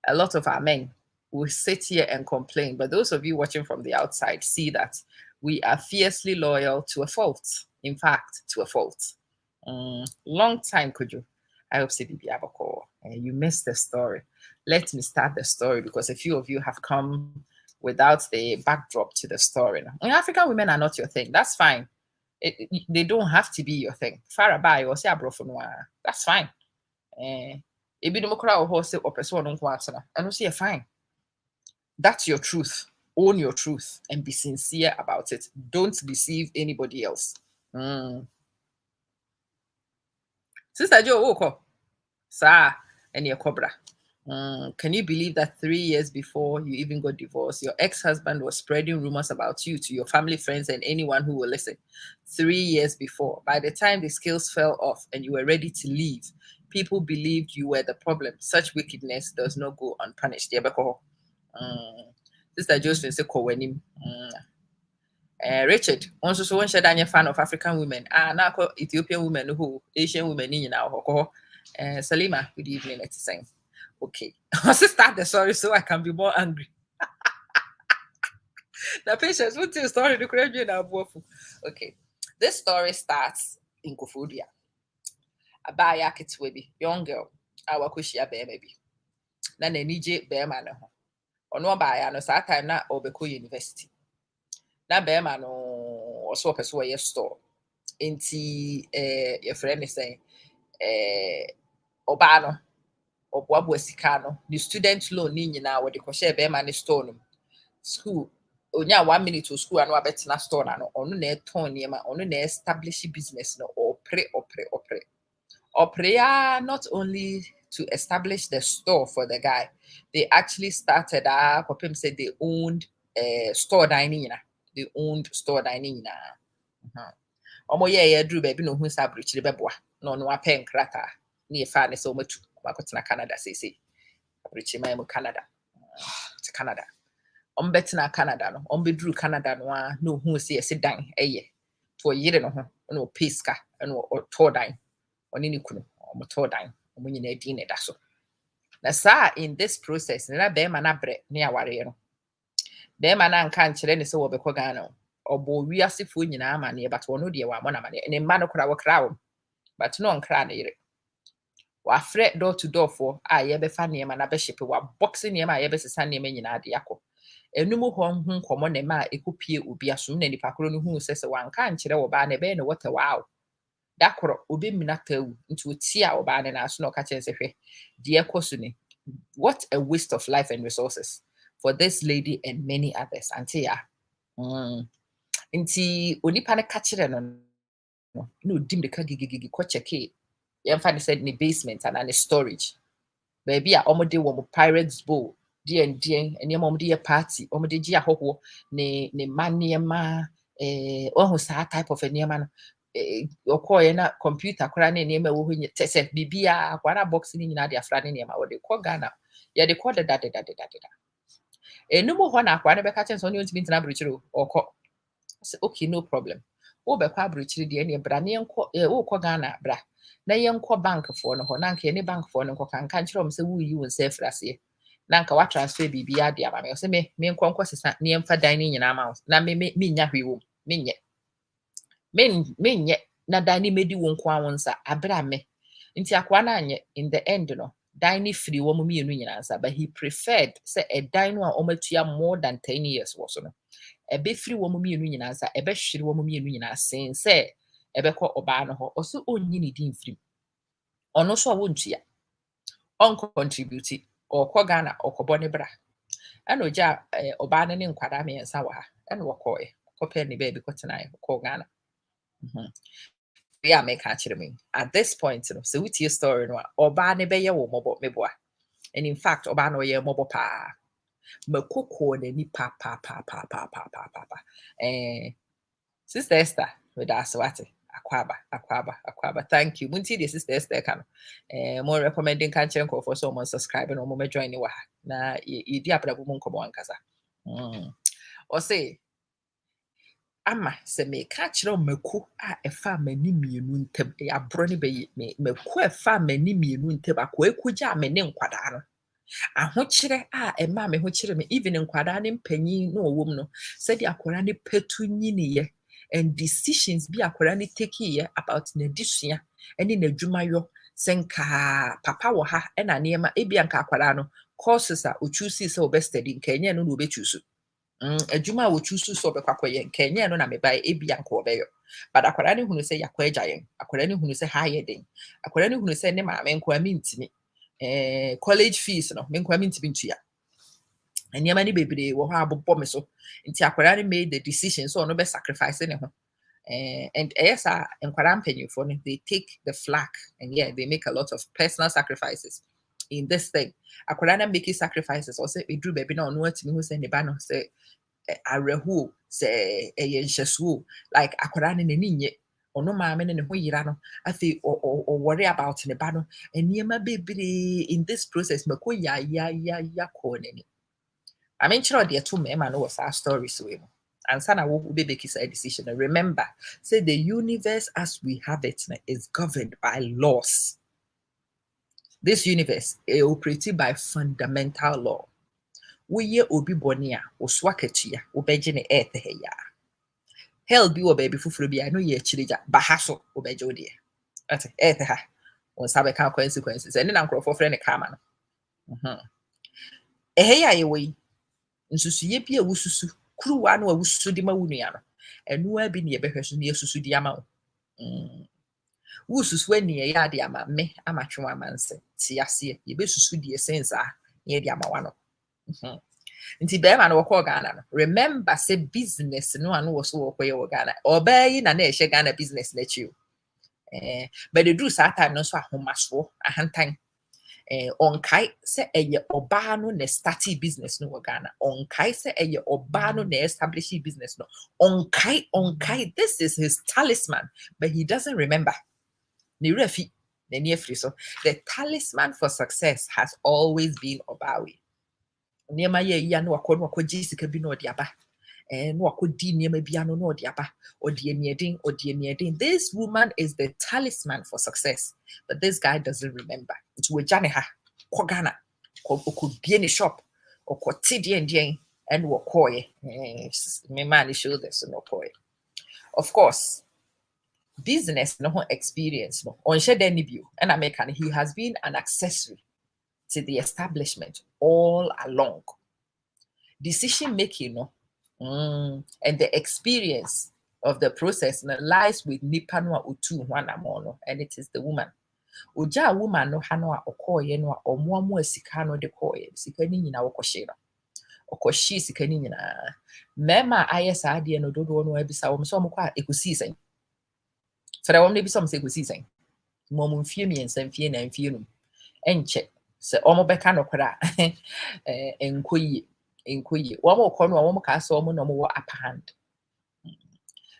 A: A lot of our men will sit here and complain, but those of you watching from the outside see that we are fiercely loyal to a fault. In fact, to a fault. Long time, could you? I hope CBB Abako. You missed the story. Let me start the story because a few of you have come without the backdrop to the story. African women are not your thing. That's fine. They don't have to be your thing. Farabai or say that's fine. Ebi no kora ho say opeso no nko atena. And say fine. That's your truth. Own your truth and be sincere about it. Don't deceive anybody else. Sister Joe Oko. Sir, and your cobra. Can you believe that 3 years before you even got divorced, your ex-husband was spreading rumors about you to your family, friends, and anyone who will listen? 3 years before. By the time the scales fell off and you were ready to leave, people believed you were the problem. Such wickedness does not go unpunished. Sister Josephine said, Richard, also so one a fan of African women. Now Ethiopian women who Asian women in now. Salima, good evening. Let's say. Okay. I'll start the story so I can be more angry. The patients, what's your story? The Caribbean are okay. This story starts in Kofodia. A baya kitwebi, young girl. Our kushia bear maybe. Then a nije bear man. Or no baya no sa time na Obeko University. Na bear man or so person your store. Inti your friend is saying Obano. Obuabu Sikano, the student loan in now what they call share bear money store school. Onya 1 minute to school and no betina store no onu na ton niema onu na establish business no opre. Not only to establish the store for the guy, they actually started Popim said they owned store dining. They owned store dining. Omo ye drew baby no hu sabrichire beboa no no apen krata na efa ne so matu makotena Canada say abrichire mu Canada to Canada betina Canada no bedru Canada no no hu say ese dan eye to yire no ho no peska no to dan oni ni kunu omo to dan omo nyina di ne da so na sa in this process na be ma na bre ne aware no be ma na nka nkyere ne se wo bekọ Ghana obo wiasefo nyina ama ne but wono de wa mo na ma ne mma no kora wo kra wo but no nkra ne yire wa fre door to door for ye be fa ne ma na be ship wa box ne ma ye be sesa ne ma nyina ade yakọ enum ho hu nkomo ne ma ekopie obi asom na nipa koro no hu sese wanka nkyere wo ba ne be ne wota wow dakoro obi minata wu nti oti a wo ba ne na so no ka chense hwe de ekoso ne what a waste of life and resources for this lady and many others auntie ya nti onipa ne ka kire no no dim de ka gigigigi ko cheke yemfa ne said ni basement and an storage baby a omode wo mo pirates bowl dien ene mo de party omode gi ahoho ne maniema ohu sa type of eniema no okoye na computer kora ne eniema wo hu tese bibia kwara box ni nyina de afra ne eniema wo de ko Ghana ye de ko da enumu ho na akwa ne beka chen so ne ontimi ntina bruchiro oko okay no problem wo be kwa bruchiri de ne bra ne enko wo ko Ghana bra na yenko bank for no ho na nka ne bank for no nko kan kan kire o se wo yi won se frase na nka wa transfer bibia de ama me o se me nko sesa ne emfa dan ne nyina ama na me nya hwe wo menye na dan ne medi wo nko awonsa abra me nti akwa na anye in the end no dan ne free wo mu mienu nyina nsa but he preferred say a dan no a omatua more than 10 years wo so no ebe free wo mu mienu nyina nsa ebe hwere wo mu mienu nyina sen say ebe ko oba no ho oso onni ni din free ono so wontua on contribute okọ Ghana okọbọ ne bra ana oja oba ne nkwada me nsa wa ha ana wokoe kopɛ ne baby kotenai okọ Ghana yeah make akire me at this point no so with your story no oba ne be ye wo mobo meboa and in fact oba no ye mobo pa makoko na ni pa Sister Esther with us what akwaba thank you munti the Sister Esther kan more recommending kan chere for so mo subscribe no mo join ni wa na idi abrabo mo nkomo ankasa o say ama se me ka kire maku a efa mani mienu ntem abro ne be maku efa mani mienu ntem akwa ekugya me ne nkwada no ahokyere a ema me ho kyere me even nkwada ne mpanyi no owom no said akora ne petu nyiniye and decisions be akwara ne take here about n'adesua ene n'adwumayɔ senka papa wo ha ena niema ebia nka akwara no courses a o choose se obe study nka enye no obe choose adwuma a wo choose so obe kwakoye nka enye no na me bai ebia nka obeyo but akwara ne hunu se yakwa agya yen akwara ne hunu se ha ye den akwara ne hunu se ne maame nko amintimi college fees no me nko amintimi ntua eniema ni bebre wo ha abobɔ me so nti akwara ne made the decision so no be sacrifice ne ho and yes, and for they take the flak and yeah, they make a lot of personal sacrifices in this thing. Akwara making sacrifices or say drew baby no what me who say nebano say arehu say yenhyesu like akwara ne ninye ono maame ne ho yira no afi or worry about nebano and niema bebre in this process mako ya ko nani. I mean sure the two men no was our story so and sana will be making a decision. And remember, say the universe as we have it is governed by laws. This universe is operated by fundamental law. We ye obi bonia, o swakatia, o bejine earth heya. Hell be o baby fufrubi, I know ye chilija, bahaso, o bejodi. That's earth ha. On sabe consequences, and then uncle for friend a kaman. Eheya ye way. Nsusu ye pia wususu. Kruwa no awusu di ma wunua no enu abi ne yebehwe so ne yesusu di ama wo wususu ani ye ya di ama me amatwe amanse ti ase yebesusu di essence a ne di ama wa no nti be ma no wokọ Ghana no remember say business no anu wo so wokọ ye wo Ghana obayi na ehye Ghana business na chi but the do sa time no so ahomaso ahantan onkai se eye oba no na starting business no Ghana onkai se eye oba no na establish business no onkai this is his talisman but he doesn't remember ni refi na ni afri so the talisman for success has always been obawe niema ye ya no akọ jisika bi no odiaba no akodi niema bia no odiaba odieniedin this woman is the talisman for success but this guy doesn't remember it we jane ha ko Ghana ko be in shop or ko tidien and wo koye me man show this no koye of course business no experience no on share any view and American he has been an accessory to the establishment all along decision making no and the experience of the process lies with nipa no otu no and it is the woman oja woman no ha no okoye no omoamo asika no de koye sika ni nyina wokɔhye no ɔkɔhye sika ni nyina mema ayesa ade no dodo no abisa wo so mkɔ ekosi sen fere wo ne bisa mse ekosi sen mo mfie miensa mfie na mfie no enche se omo beka no kora enkoyi wo mo kɔ no wo ka so mo no mo upper hand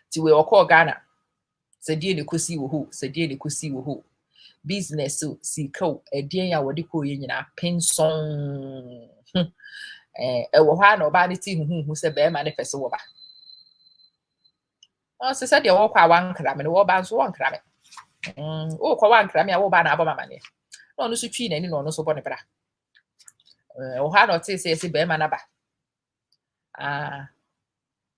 A: ti we okɔ Ghana se die ne kosi wo ho se die ne kosi wo ho business so sika edien ya wode kɔ ye nyina penson wo ha na oba ne ti hu se be ma ne pese wo ba o se de wo kwa wankra me wo ba so wankra me o kwa wankra me a wo ba na aboma mane no no so twi na ni no no so bo ne bra wo ha na o ti se be ma na ba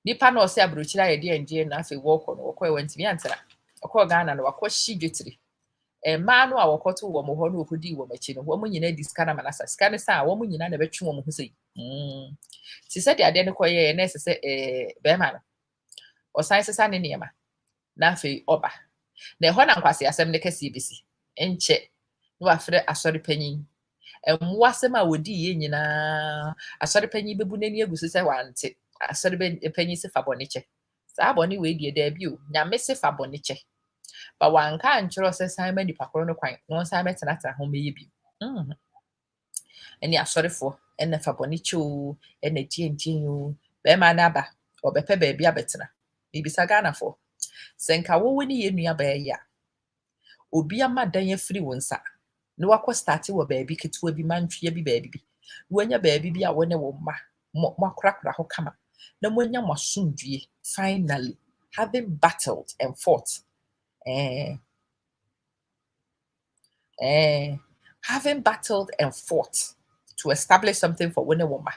A: nipa na o se abrochira ye de ndie na afi wo kɔ no wo kɔ e wantimi antera okɔ Ghana na wakɔ hyi dwetiri ma no a wɔkɔto wɔ mo hɔ no okodi wɔ machi no wɔn nyina diska na manasa ska ne sa wɔn nyina na bɛtwe wɔn ho sei ti sɛ de ade ne kɔyɛ na sɛ bɛrima no ɔsan sesa ne nneɛma na afei ɔba na ɛhɔ na nkwase asɛm ne kɛse besi enkyɛ no afrɛ asɔre panyin ɛmmoa asɛm a wodi yɛ nyinaa asɔre panyin bebu n'ani agusu sɛ wante asɔre panyin se fa bɔne kyɛ saa bɔne wei die da bi o nyame se fa bɔne kyɛ ba wanka ankyerɛ sɛ san ma nipa koro no kwan no san metena ho meyɛ bi ɛne asɔrefo ɛna fa bɔne kyɛw ɛna diendien o bɛma na ba ɔbɛpɛ baabi abɛtena bibisa Ghana fo sɛ nka wo ne yɛ nua bɛyɛ a obi ama dan afiri wo nsa na wakɔ start wɔ baabi ketewa bi mantwea bi baabi bi woanya baabi bi a wo ne wo ma mo akorakora ho kama na moanya mo asomdwie finally having battled and fought having battled and fought to establish something for one woman.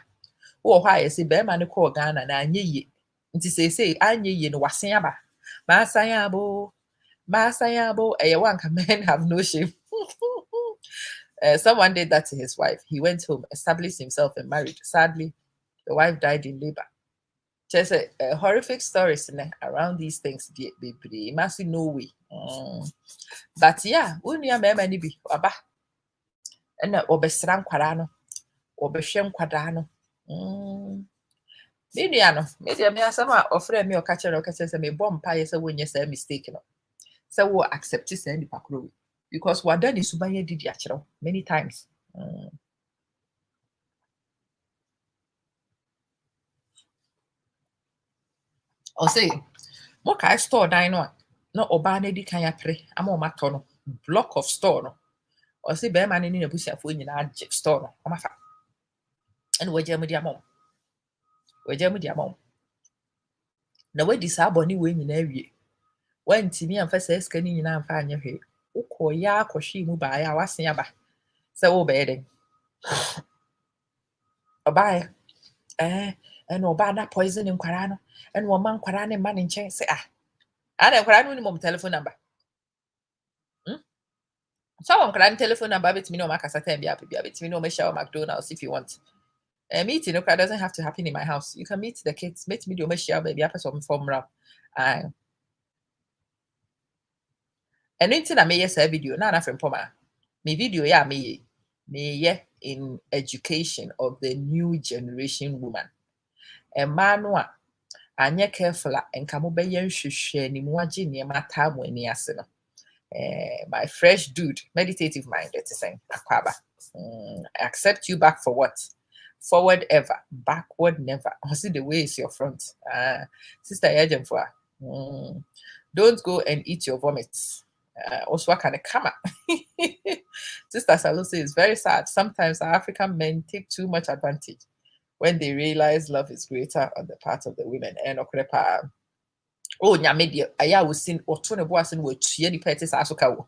A: Oh, why I say Bear man call Ghana na anye ye. Nti say anye ye no wasen aba. Masayabo, Masayabo. Men have no shame. Someone did that to his wife. He went home, established himself, and married. Sadly, the wife died in labor. Just a horrific stories around these things. Baby, must no way. But yeah, we are many be aba. And obesran kwarano, obeshem kwadrano. Media me asama offer me or catcher or catcher me bomb pie so when you say mistake. So we'll accept this and the because what done is Subaya did actual many times. Or say, what I store dino, no obane di kanya pre, I'm on my tono, block of store no. Or say bear man in a bush of wind in a store no, I'm a fat. And we're Germany mom. We're Germany mom. Now where this abony wing in every when Timmy and first scanning in and find your hair. Oko ya koshi mu ba ya was nearby. So obey Obay, and obana poison in Quarano, and woman Quarane man in chain say, I don't Quarano telephone number. So I'm crying telephone number bet me no Macasata be happy, bet me no Michelle McDonald's if you want. A meeting doesn't have to happen in my house. You can meet the kids, meet me do Michelle baby up some form rap. And anything I may yes a video, not from Poma. Me video yeah me yeah in education of the new generation woman. A man wa anya careful and come obey yen shushe ni muaji ni time when ni asino. My fresh dude, meditative mind, it's saying Akwaba. I accept you back for what? Forward ever, backward never. I see the way is your front. Sister Ejemfua, don't go and eat your vomits. Also, what kind of come Sister Salose is very sad. Sometimes African men take too much advantage when they realize love is greater on the part of the women. And okrepa. Oh, nyamedia, aya was seen or 20 boys and would cheer the petties asuka.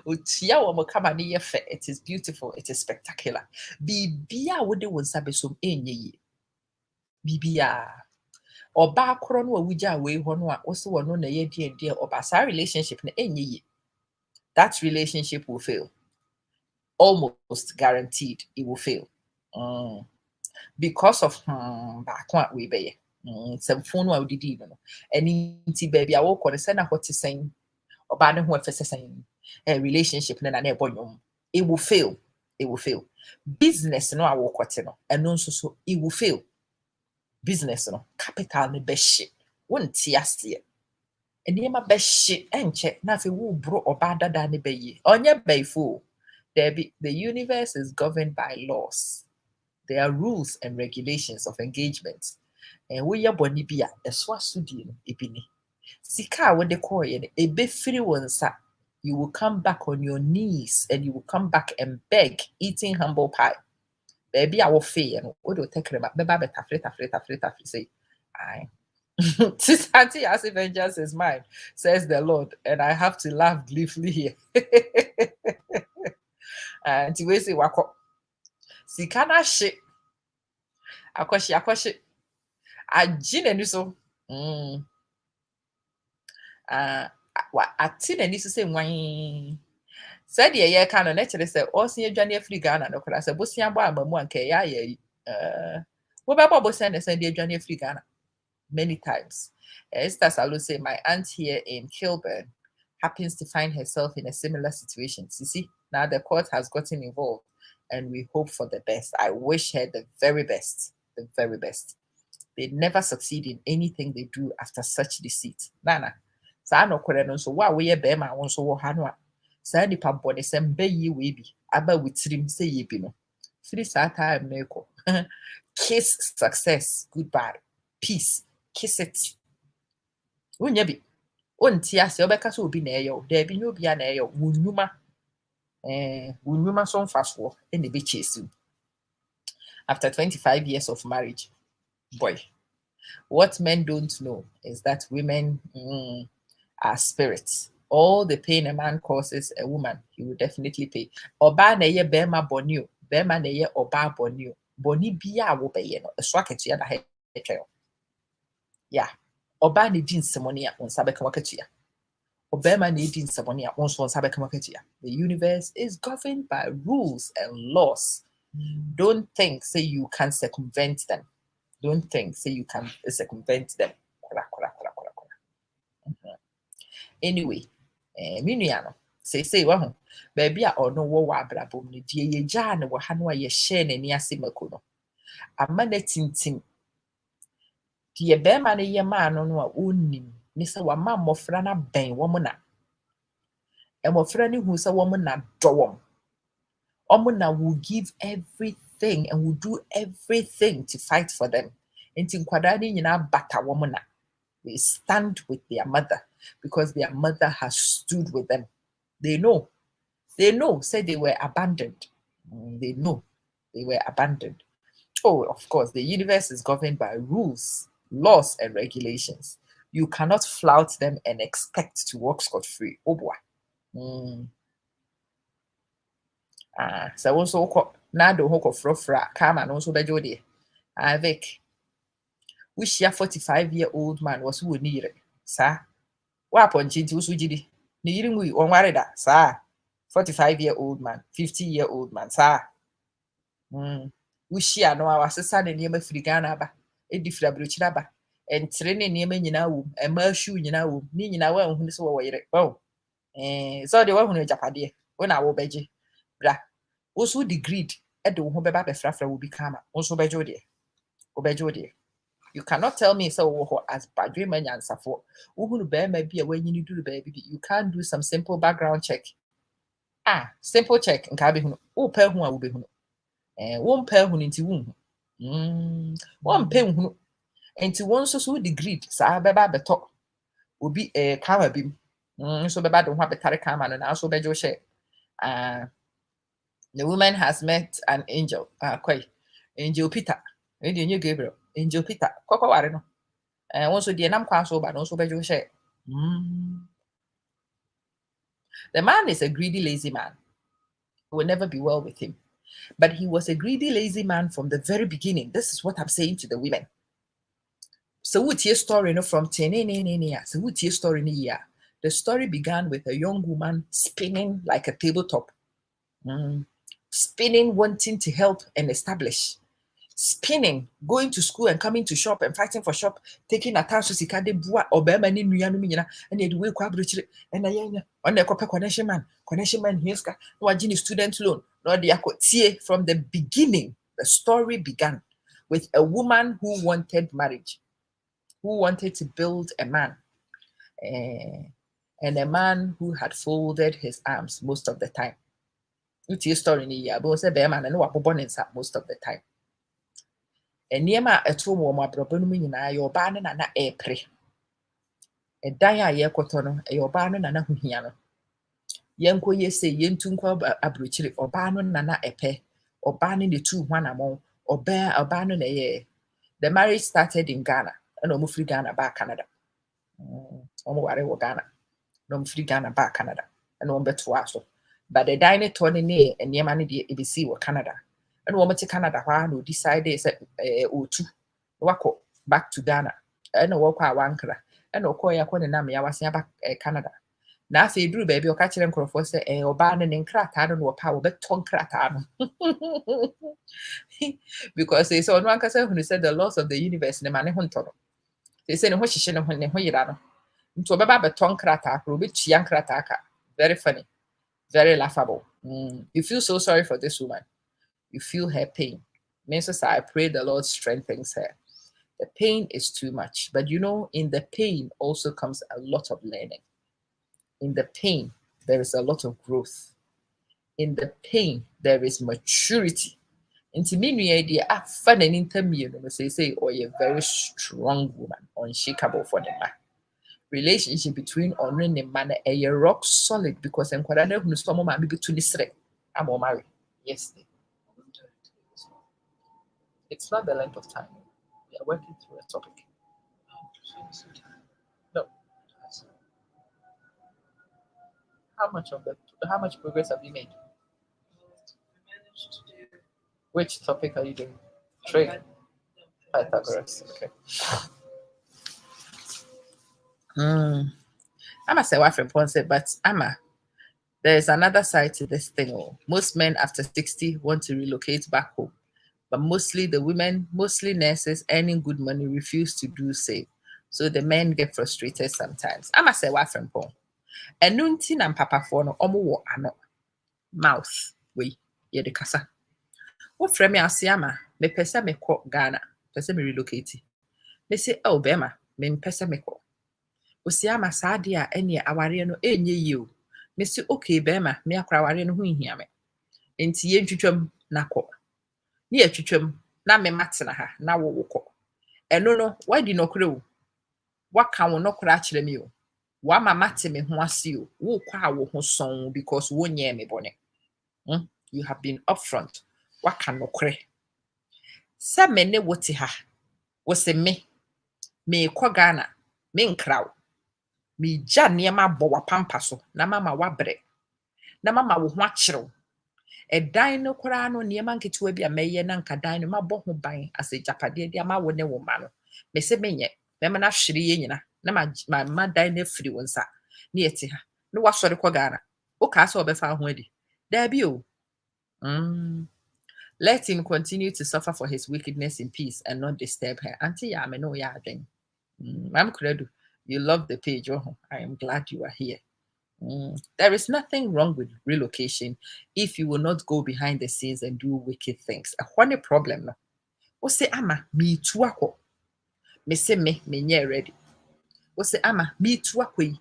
A: It is beautiful, it is spectacular. Bibia would do sabe some enye. Bibia or back on what we ja way one also one on a year dear or basa relationship na enye. That relationship will fail. Almost guaranteed it will fail. Because of back one we be. Some phone wa did even. And inti baby I walk on the center what is saying. Or who are saying a relationship it will fail. It will fail. Business no I walk no and also so it will fail. Business no capital ne best shit. Won't see and near my best shit and check nothing will bro or bad than the bay. On your bay fool. The universe is governed by laws. There are rules and regulations of engagement. And we are bonibia a swasudium ipini. Sika when they call it a bit free one, sir. You will come back on your knees and you will come back and beg, eating humble pie. Baby, I will fail and what do take them up? The baby tafre, say, aye. This auntie as if vengeance is mine, says the Lord, and I have to laugh gleefully here. And we say, wako. Sikana shit. Akwashi. Ajin and so. Ati na ni sɛ nwan sɛdeɛ yɛka no na kyerɛ sɛ ɔsen adwane afiri Ghana no koraa sɛ bosia bɔ ama mu anka ɛyɛ ayɛ wobɛbɔ bosia na sɛ de adwane afiri Ghana many times. Esther Salo say my aunt here in Kilburn happens to find herself in a similar situation. See, now the court has gotten involved and we hope for the best. I wish her the very best. The very best. They never succeed in anything they do after such deceit. Nana. Saa no kwere no so wa we ye be ma won so wo ha no a saa nipa bode se mba yi we bi aba witirim se ye bi no free saa time na eko kiss success goodbye peace kiss it wonya bi onti ase obeka so obi na eyo da bi nyobi a na eyo wunuma so mfaso e na be chase after 25 years of marriage boy what men don't know is that women are spirits. All the pain a man causes a woman, he will definitely pay. Oba na ye bema bonio, bema na ye oba bonio. Boni biya wo be ye no. A swaka to ya na he. Yeah. Oba ne di nsɛmɔne a wɔn nsa bɛka wakatua. Obama ne di nsɛmɔne a wɔn nso wɔn nsa bɛka wakatua. The universe is governed by rules and laws. Don't think say you can circumvent them. Don't think say you can circumvent them. Anyway, me nua no say wahu baabi a ɔno wɔ wɔ abrabom no die yɛgyaa no wɔ ha no a yɛhyɛɛ n'ani ase mako no ama na tintim die bɛrima no yɛ maa no no a ɔnnim ne sɛ wama mmɔfra no abɛn wɔn na mmɔfra no hu sɛ wɔn na dɔ wɔn na will give everything and will do everything to fight for them nti nkwadaa no nyinaa bata wɔn na they stand with their mother because their mother has stood with them. They know, say they were abandoned. They know they were abandoned. Oh, of course, the universe is governed by rules, laws, and regulations. You cannot flout them and expect to walk scot-free. Oh boy. So also na do hoko frofra kama no so bejo de. Avec wish ya 45-year-old man was who need it, sir. What upon chinti usu jidi? Ni yiri ngui onware da, sir. 45-year-old man, 50-year-old man, sir. Wishi ano awasesa ne niema firi Ghana ba, edi firi abrochira ba. Entre ne niema nyina wo, ema shoe nyina wo, ni nyina wa hu ne so wo yire. Oh. So de wa hu ne japade. Wo na wo beje. Bra. Osu degree e de wo ho beba be frafra wo bi kama. Osu bejo de. Obejo de. You cannot tell me so as badwe manyansafo. Uhunu be ma bi a wanyini duru baby. You can't do some simple background check. Simple check nka be hunu. Wo pa hu a wo be hunu. Wo mpa hu nti wo hu. Wo mpa hu nti won so degree sa beba beto. Obi kama bim. So beba do ho abetare kama no na so bejo she. The woman has met an angel. Angel Peter. Edi Gabriel. Angel Peter. Kwakwa ware no. Also the nam kwa so ba no so bejo she. The man is a greedy, lazy man. It will never be well with him. But he was a greedy, lazy man from the very beginning. This is what I'm saying to the women. So what's your story no from so what's your story no? The story began with a young woman spinning like a tabletop. Spinning, wanting to help and establish. Spinning, going to school and coming to shop and fighting for shop, taking a task to sikade bua obema ni nuyanu nyina and the way kwa abrochire and ayanya on the connection man hereska no agini student loan no the akotie. From the beginning the story began with a woman who wanted marriage, who wanted to build a man, and a man who had folded his arms most of the time. It's your story ni ya but say be man no wabobon nsa most of the time. Eniema eto wo mo abrabo no nyina ye oba ne na epre. Edan a ye koto no ye oba no na huhia no. Yenko ye se yentu nkwa abrochire oba no na epe. Oba ne tu hwanamo. Oba no na ye. The marriage started in Ghana. And omo free Ghana back Canada. Omo ware wo Ghana. No omo free Ghana back Canada. And omo beto aso. But the dine tone ne eniema ne de ebisi wo Canada. And woman to Canada, no decided O2 wako back to Ghana. And walk wankra. And Okoya Konami, I was back Canada. Now say drew baby or catch them for say or ban and crat, I don't know power but tongue crat. Because they saw one person who said the laws of the universe in the man hunter. They said what she shouldn't when they hear into a baba tongue crata, Rubich young crataka. Very funny, very laughable. You feel so sorry for this woman. You feel her pain. Mrs. I pray the Lord strengthens her. The pain is too much. But you know, in the pain also comes a lot of learning. In the pain, there is a lot of growth. In the pain, there is maturity. Into me, idea, I find an interview, say, or a very strong woman, unshakable for the man. Relationship between Onrin and man, a rock solid because I'm quite a who some man be to this. I'm all married. Yes. It's not the length of time. We are working through a topic. No. How much progress have you made?
B: We managed to do.
A: Which topic are you doing? Trade. Pythagoras. Okay. I'ma say what from Ponce, but there's another side to this thing. Oh. Most men after 60 want to relocate back home, but mostly the women, mostly nurses earning good money, refuse to do so. So the men get frustrated sometimes. I'ma say what from Pon. And nunti and papa for no omo ano mouth we ye de kasa. What frame me asiama me pesa me ko Ghana, pesa me relocate. Me say oh bema me pesa me ko. Osiama saa de a ene aware no enye yi o. Me say okay bema me akra aware no ho nhia me. Enti ye twitwam na ko. Ne ye twitwam na me matena ha na wo ko. Eno no wadi no kure o. Waka wo no kura akire me o. Wa mama te me ho ase o. Wo kwa a wo ho son because wo nye me bone. You have been upfront. Waka no kure. Se me ne wote ha. Wo se me ko Ghana. Me nkraw. Me gya nneɛma bɔ wapampa so na mama wabrɛ na mama wo ho akyerɛw ɛdan no koraa no nneɛma nketewa bi a mɛyɛ na nka dan no mabɔ ho ban asɛ gyapadeɛ de ama wo ne wo ma no me se menyɛ mɛma na hwere yɛ nyina na ma dan no afiri wo nsa ne yɛte ha na wasɔre kɔ Ghana wo kaa sɛ ɔbɛfa ho adi daabi o let him continue to suffer for his wickedness in peace and not disturb her auntie ya me no yɛ adwen Mam Kredu, you love the page. Oh, I am glad you are here. There is nothing wrong with relocation if you will not go behind the scenes and do wicked things. A one problem no. O say ama me too ako. Me say me nye ready. O say ama me too ako yi.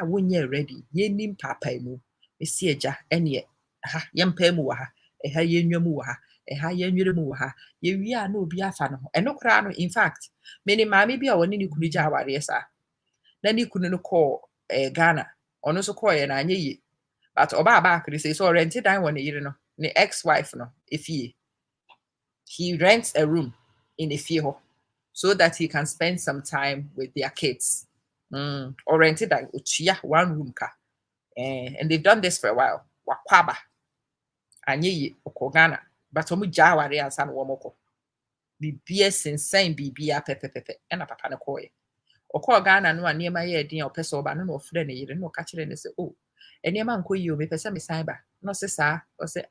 A: A wonye ready. Ye nim papa mu. Me see eja enye. Ha yempa mu wa ha. Eha yenwa mu wa ha. Eha yenwere mu wa ha. Ye wi a na obi afa no. Eno kra no in fact, me ni maame bi a woni ni kunu gya aware sa. Na ni kunu no call Ghana. Ono so call ye na anye yi. But oba ba akri say so rented dan won yire no. Ne ex-wife no efie. He rents a room in Efie ho so that he can spend some time with their kids. Or rented dan otua one room ka. And they've done this for a while. Wakwaba. Anye yi oko Ghana. But omu gya aware ansa no womoko. Bibia sensan bibia pepepepe. Ena papa no call ye. Okọ Ghana no a nneɛma yɛ din a ɔpɛ sɛ ɔba no na ɔfrɛ ne yere na ɔka kyerɛ ne sɛ oh nneɛma nkɔ yi o mepɛ sɛ me san ba na ɔsɛ saa ɔsɛ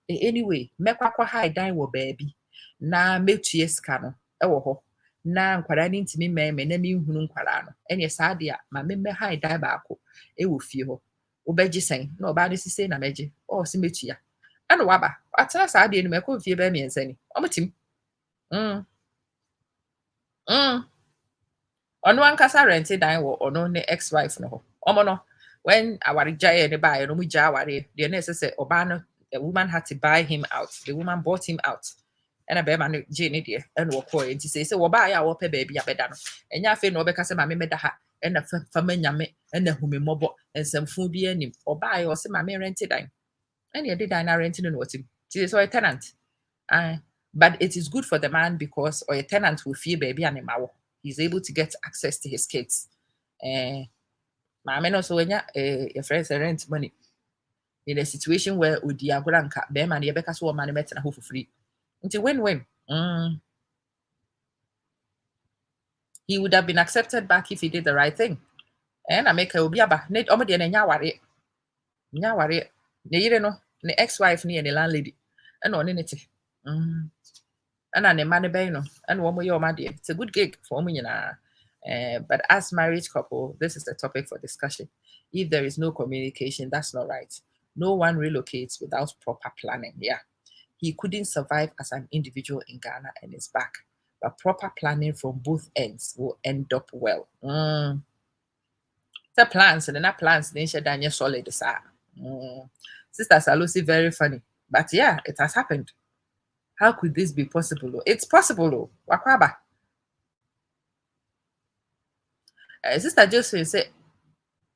A: anyway mɛkɔ akɔ ha dan wɔ baabi na mɛtua sika no ɛwɔ hɔ na nkwadaa no ntumi mmɛn me na menhunu nkwadaa no ɛneɛ saa de a ma memmɛ ha dan baako ɛwɔ fie hɔ wobɛgye sɛn na ɔbaa no sise na mɛgye ɔsɛ mɛtua ɛna waba atena saa deɛ no mɛkɔ fie bɛɛ mmiɛnsa ni ɔmotim Ono ankasa rented dan wo ono ne ex-wife no ho. Omo no when aware jaye ne buy no mu ja aware the na say oba no the woman had to buy him out. The woman bought him out. And a be man je ne de and wo ko enti say wo buy ya wo pe baabi abeda no. Enya afi no obeka say ma me meda ha and fa manyame and hume mobo ensamfu bi anim. Oba ya o say ma me rented dan. And ye did dan na renting no what him. Ti so a tenant. But it is good for the man because or a tenant will feel baby and mawo. He's able to get access to his kids. Mama no so when your friends rent money in a situation where Udi Aguranka, Bem and Yebeka so money met and a for free. Until win-win. He would have been accepted back if he did the right thing. And I make a ubiaba, Nate Omadi and Yawari. Yawari, the no, the ex-wife near the landlady, and on in it. And an money no, and one more your dear. It's a good gig for me, but as married couple, this is the topic for discussion. If there is no communication, that's not right. No one relocates without proper planning. Yeah, he couldn't survive as an individual in Ghana and is back. But proper planning from both ends will end up well. The plans and not plans, then she done solid. Sister Salusi, very funny, but yeah, it has happened. How could this be possible? It's possible. Wakwaba. Sister Josephine said,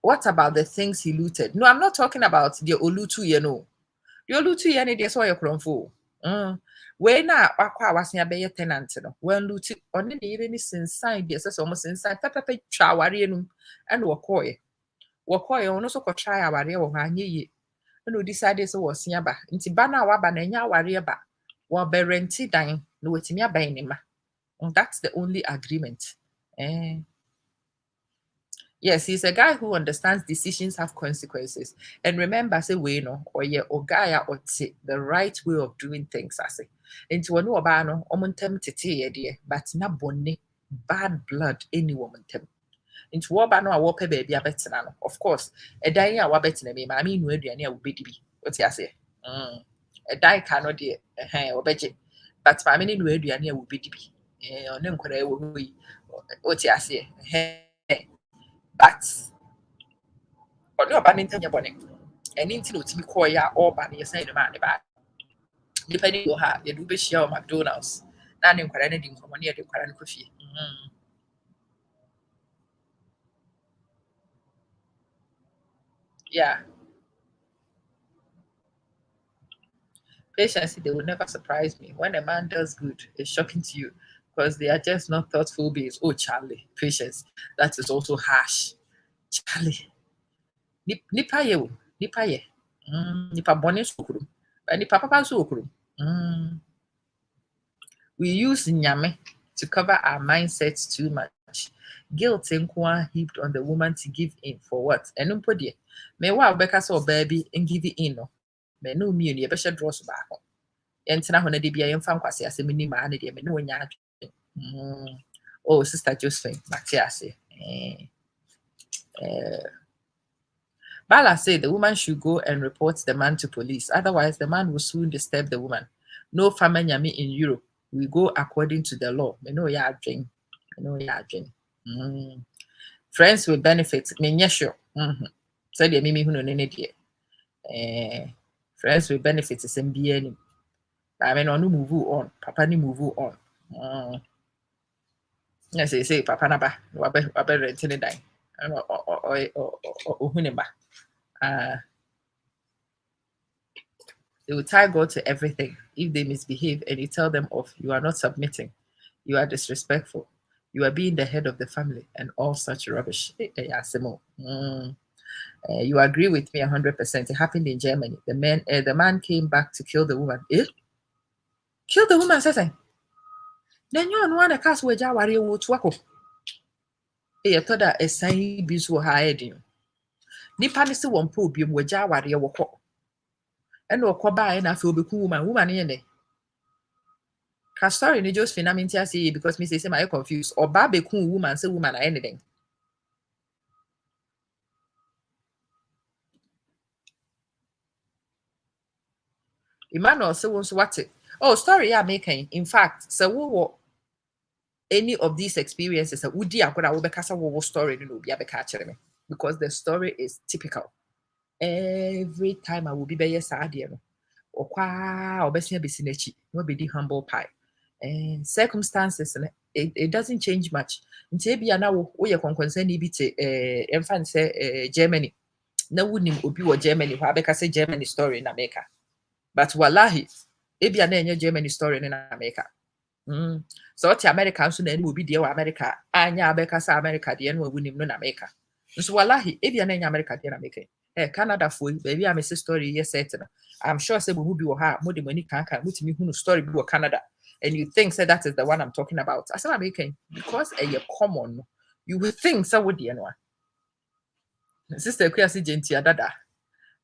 A: what about the things he looted? No, I'm not talking about the Olutu, The Olutu, they saw your crumful. When wakwa was near bay tenant, when looted on the even inside, yes, almost inside, pepper chawarianum and wakoy. Wakoy also could try our real one ye. No, decided so was nearby. Intibana wabananya wariaba. Be rented dying, no waiting ya buying him. That's the only agreement. Yes, he's a guy who understands decisions have consequences. And remember, say we no or yeah or guy or the right way of doing things. I say. Into one no omuntem tete dear, but na bonne bad blood any woman tem. Into what no a whope baby a better no. Of course, a dying a wabetin me, I mean, where you will be. What's ya say? A die cannot dear, a hair or budget. But my many where you will be. On them could I will be. What's ya say? But ɔne ɔba ne ntanya bɔne ɛne nti na otumi kɔɔ yɛ a ɔba ne yɛsan ne maa ne baa nipa ne wɔ ha yɛde wobɛhyia wɔ McDonald's na ne nkwadaa no di nkɔmmɔ ne yɛde nkwadaa no kɔ fie. Yeah, patience, they will never surprise me. When a man does good, it's shocking to you because they are just not thoughtful beings. Oh, Charlie, patience, that is also harsh. Charlie, nipa ye, nipa ye, nipa bɔne so okurum, but nipa papa so okurum. We use nyame to cover our mindsets too much. Guilt heaped on the woman to give in for what? And no put me wa beka so baby and give it in no. Me no me ni ebesha draws back. Yentena ho na de bia yemfa nkwase asem ni ma na de me no nya adwen. Oh, sister Josephine, Matiase. Bala said the woman should go and report the man to police. Otherwise, the man will soon disturb the woman. No family nyame in Europe. We go according to the law. Me know ya drink. Me know ya drink. Friends will benefit. Me sure. So the mimi who no ne friends will benefit is MBA. I mean, on move on. Papa ni move on. Yes, say papa naba. Wabe renting it die. Or huneba. They will tie God to everything. If they misbehave and you tell them off, you are not submitting, you are disrespectful, you are being the head of the family, and all such rubbish. You agree with me 100%. It happened in Germany. The man came back to kill the woman. Kill the woman, says I. Then you want to cast where Jawari would swako. I thought that a sign be so high. Nipa ni se won po bi mo gya aware wo kɔ ɛna ɔkɔ baa na afɛ obeku woman ne yɛ ka story ni Josephine na minti ase because me say my confused ɔbaa beku woman say woman ayɛ ne den Emmanuel say won so what oh story ya making in fact so wo any of these experiences that wodi akoda wo bɛka sa wo story no obi abɛka kyerɛ me because the story is typical. Every time I will be by sad, or qua or best be no be humble pie. And circumstances it doesn't change much. Until be now we are concerned bit infant say Germany. No wouldn't obi or Germany, why because say Germany story in America. But wallahi, it be an Germany story in America. So what Americans then will be dear America, Anya Becca America, the end will win him in America. So wallahi, if you're in America, then America. Canada for baby, I'm a story, yes, certain. I'm sure say we will be ha more than money can with me who story be Canada. And you think say that is the one I'm talking about. I said American because a common, you will think so would the one. Sister Quasi Gentia Dada.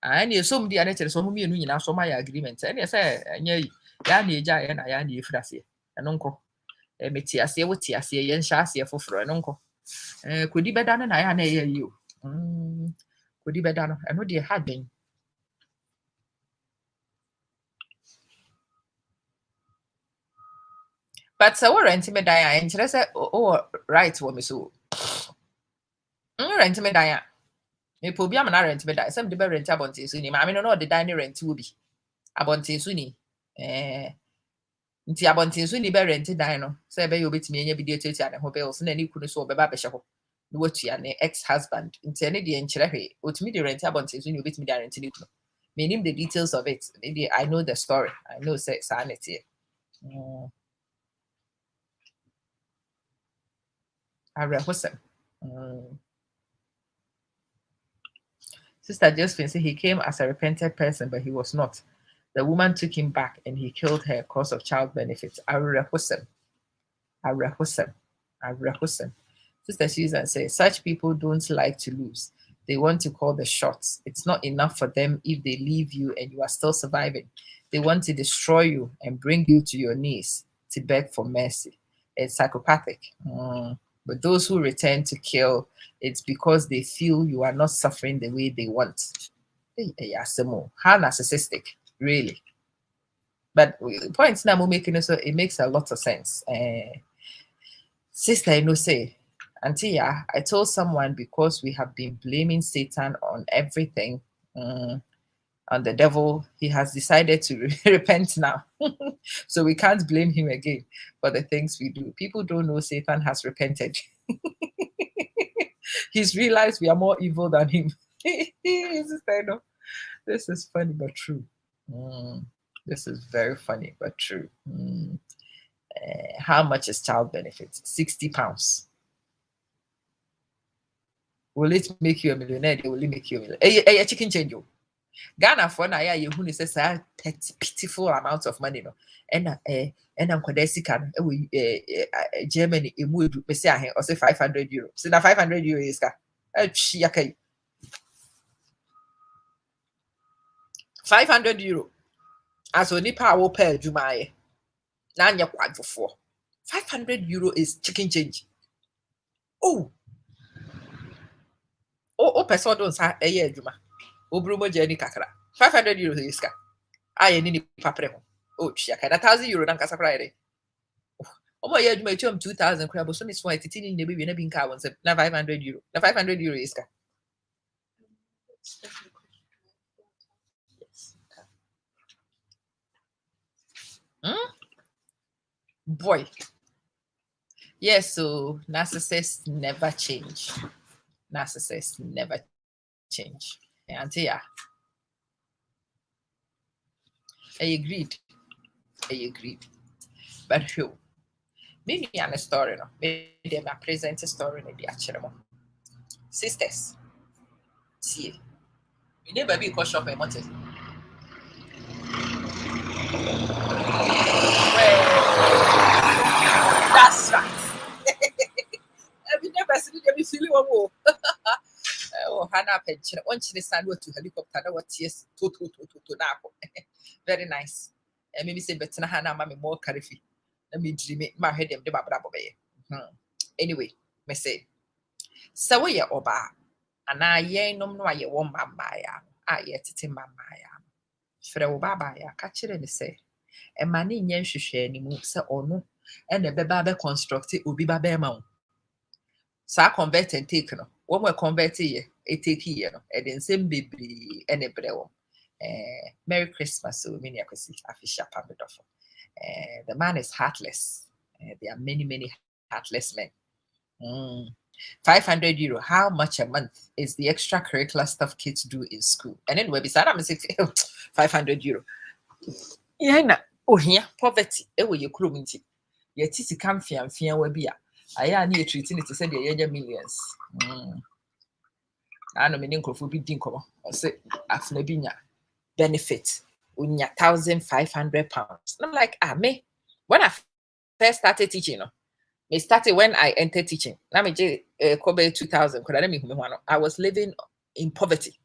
A: And you some the nature so me and you so my agreement. And yes, yani ja and I yani frasi. And uncle. Metiasia with Tiasia yen shasia for an uncle. Could be better than I am you. Could be better. I know they had been. But so we're intimate dia and I said, oh, right, woman so. Rent me dia. Me pobia man rent me dia. Some the rent abonte suni. I mean, no, the dining rent will be abonte suni. Nti abonte suni be rent dan no. Say be you betimi anya video tete ane ho bills na ni kunu so beba behye ho. No watua ne ex-husband. Nti ene de nkyere hwe. Otumi de rent abonte suni obetimi de rent ni kunu. Me nim the details of it. Maybe I know the story. I know say sanity. Abrahosem. Sister Josephine said he came as a repentant person, but he was not. The woman took him back and he killed her cause of child benefits. Arahosem. Sister Susan says, such people don't like to lose. They want to call the shots. It's not enough for them if they leave you and you are still surviving. They want to destroy you and bring you to your knees to beg for mercy. It's psychopathic. But those who return to kill, it's because they feel you are not suffering the way they want. How narcissistic, really. But points now I'm making, so it makes a lot of sense. Sister, say, Auntie, yeah, I told someone because we have been blaming Satan on everything, on the devil, he has decided to repent now. So we can't blame him again for the things we do. People don't know Satan has repented. He's realized we are more evil than him. Sister, this is funny but true. This is very funny but true. How much is child benefit? £60. Will it make you a millionaire? Will it make you a millionaire? A chicken change you. Ghana for na you who says a pitiful amount of money, no. And I'm Kodesikan, Germany, a mood, Messiah, or say €500. So now €500 is €500. As only power per Jumae. Now you're quite for €500 is chicken change. Oh, person don't say a year, Juma. Obrumo Jenny Kakara. €500 is ka. I need papre. Oh, Chiaka, €1,000 than Casapra. Oh, my year, you may 2,000 crab, so it's why it's in the baby and a being cow and said, now €500. Now €500 is ka. Boy. Yes, so narcissists never change. Narcissists never change. Auntie, yeah. I agreed. But who? Maybe I'm a story, no? Maybe I'm a present story, maybe actually. Sisters, see, you never be called shop a month. That's right. Every never see them feeling one more. Oh, Hannah pension. Once you stand to helicopter, what yes, to very nice. And maybe say, but Hannah, mammy more carify. Let me dream it. My head, the babba. Anyway, me say, so we are oba. And I ye no I ye one mamaya. I yet it in mamaya. Fre baba ya catch it and say, a man in yen shushe ni mu se ono, and the beba construct it ubi babema. So convert and take no. When we convert it take here, no, and then same baby and a brew. Merry Christmas, so many official pamedofo. The man is heartless. There are many heartless men. €500. How much a month is the extracurricular stuff kids do in school? And then we beside I'm saying €500. Yeah, oh here poverty. Ewe ye kuruminti. Ye titi kamfi amfia wabia. Aya ni treating it to say the millions. I know meaning of be dinko. I say afnebinya benefit unya £1,500. I'm like, me when I first started teaching, me started when I entered teaching. Now me Kobe 2000. I was living in poverty.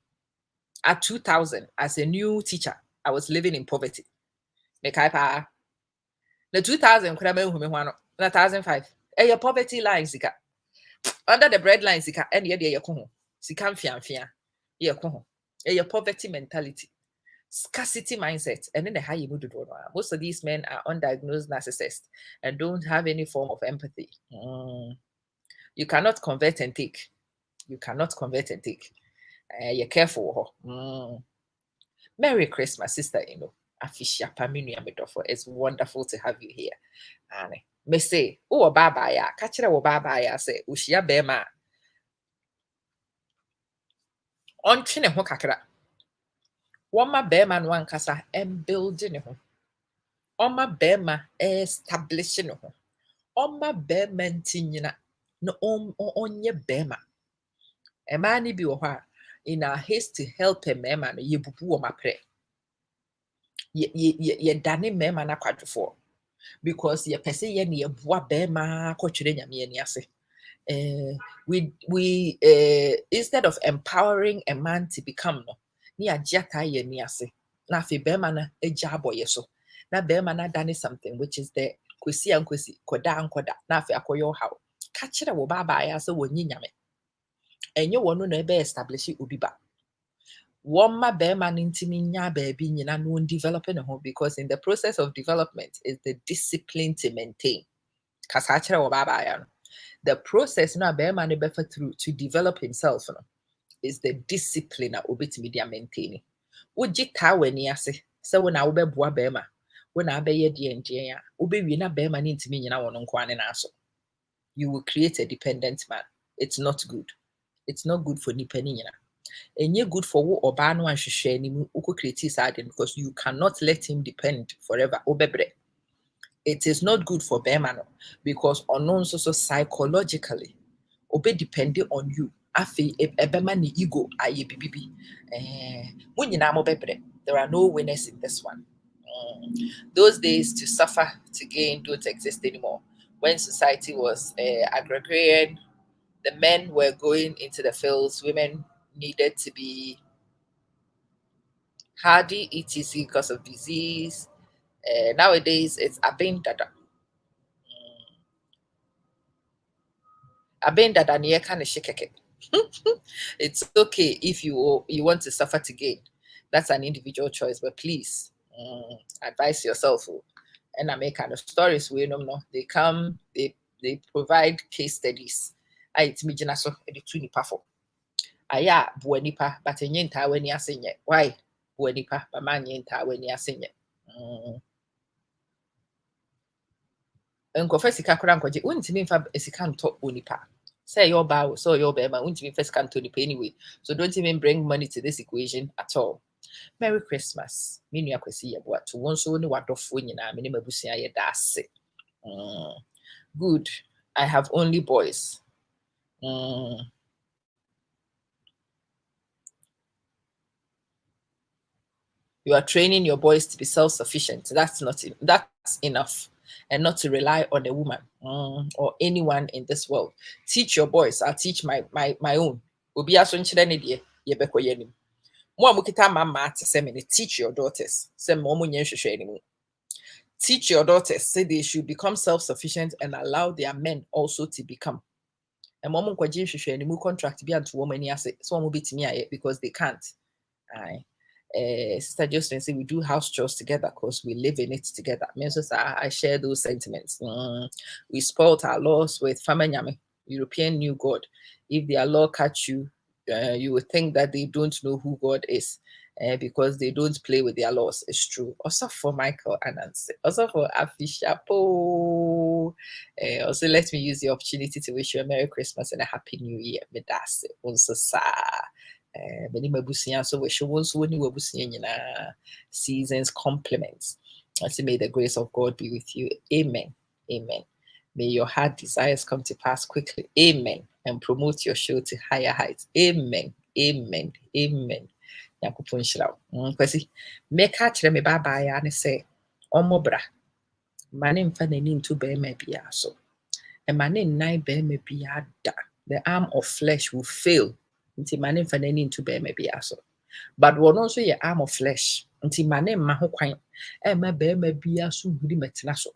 A: At 2000, as a new teacher, I was living in poverty. Me kaipa. The 2000 could have been 1,005. Your poverty line, Sika. Under the bread line, Sika, and yet your coho. Sikam fian. Your poverty mentality. Scarcity mindset, and then the high you do. Most of these men are undiagnosed narcissists and don't have any form of empathy. You cannot convert and take. You're careful. Merry Christmas, sister. Afisha Paminu Amidofo. It's wonderful to have you here. And me say, oh, baba ya, kachira wo baba ya say, ushia bema. On chine ho kakra. Wama bema no ankasa and building ho. Oma bema establishing ho. Oma bema ntinyina no onye bema. Emani bi wo ha in our haste to help a mema no yebubu wo mapre. Ye dane mema na kwadwofo because ye pese ye ne ye boa bema ko twere nyame ani ase. we instead of empowering a man to become no ni ajata ye ni ase na fe be man eja aboye so na be man done something which is the kwesi ankwesi koda na fe akoyo how ka kire wo baba ya se wonyi nyame enye wono na ebe establish obi ba woma be man ntimi nya ba bi nyina no developing a home because in the process of development is the discipline to maintain kasa kire wo baba ya no the process na be man be through to develop himself no is the discipline that obetimi dia maintaining. Woji ta wani ase se wona wo beboa be ma wona be ye de ndien a wo be wi na be ma ne ntimi nyina wono nko ane na so. You will create a dependent man. It's not good. It's not good for nipa ni nyina. Enye good for wo oba no anhwehwe animu uko create side because you cannot let him depend forever. Obebre. It is not good for Bema no because unknown so psychologically obe depending on you. Afi ebema ni ego aye bibibi. Mo nyina mo bebre. There are no winners in this one. Those days to suffer to gain don't exist anymore. When society was agrarian, the men were going into the fields, women needed to be hardy, etc. because of disease. Nowadays, it's abin dada. Abin dada niye kind of shikeke. It's okay if you want to suffer to gain. That's an individual choice, but please advise yourself. And I make kind of stories where no, they come, they provide case studies. It's me so the pafo. Aya buenipa, but nyenta when you asenye. Why? Buenipa, but man nyenta when you asenye. Nkɔfa sika kora nkɔgye wontimi mfa sika ntɔ onipa say your bow so your bema wontimi mfa sika ntɔ nipa anyway, so don't even bring money to this equation at all. Merry Christmas me nua kwasi yeboa to won so ne wadɔfo nyina me ne mabusua yɛ da ase. Good, I have only boys. You are training your boys to be self-sufficient. That's enough, and not to rely on a woman or anyone in this world. Teach your boys. I'll teach my own. Teach your daughters. Teach your daughters. Say they should become self-sufficient and allow their men also to become. And mom contract be to woman because they can't. Aye. Sister Josephine said we do house chores together because we live in it together. I share those sentiments. We spoiled our laws with Famanyame, European new God. If their law catch you, you would think that they don't know who God is because they don't play with their laws. It's true. Also for Michael Anansi. Also for Afishapo. Also, let me use the opportunity to wish you a Merry Christmas and a Happy New Year. Medase. Also, many mabusia so we should once when you seasons compliments. I say may the grace of God be with you. Amen. Amen. May your heart desires come to pass quickly. Amen. And promote your show to higher heights. Amen. Amen. Amen. Yakupon shiraw. Kwasi make catch me baba ya ne say omobra. Mane mfa nani nto be ma bia so. E mane nai be ma bia da. The arm of flesh will fail. Nti mane mfa nani nto be ma bia so. But one also your arm of flesh. Nti mane ma ho kwan. E ma be ma bia so hudi metena so.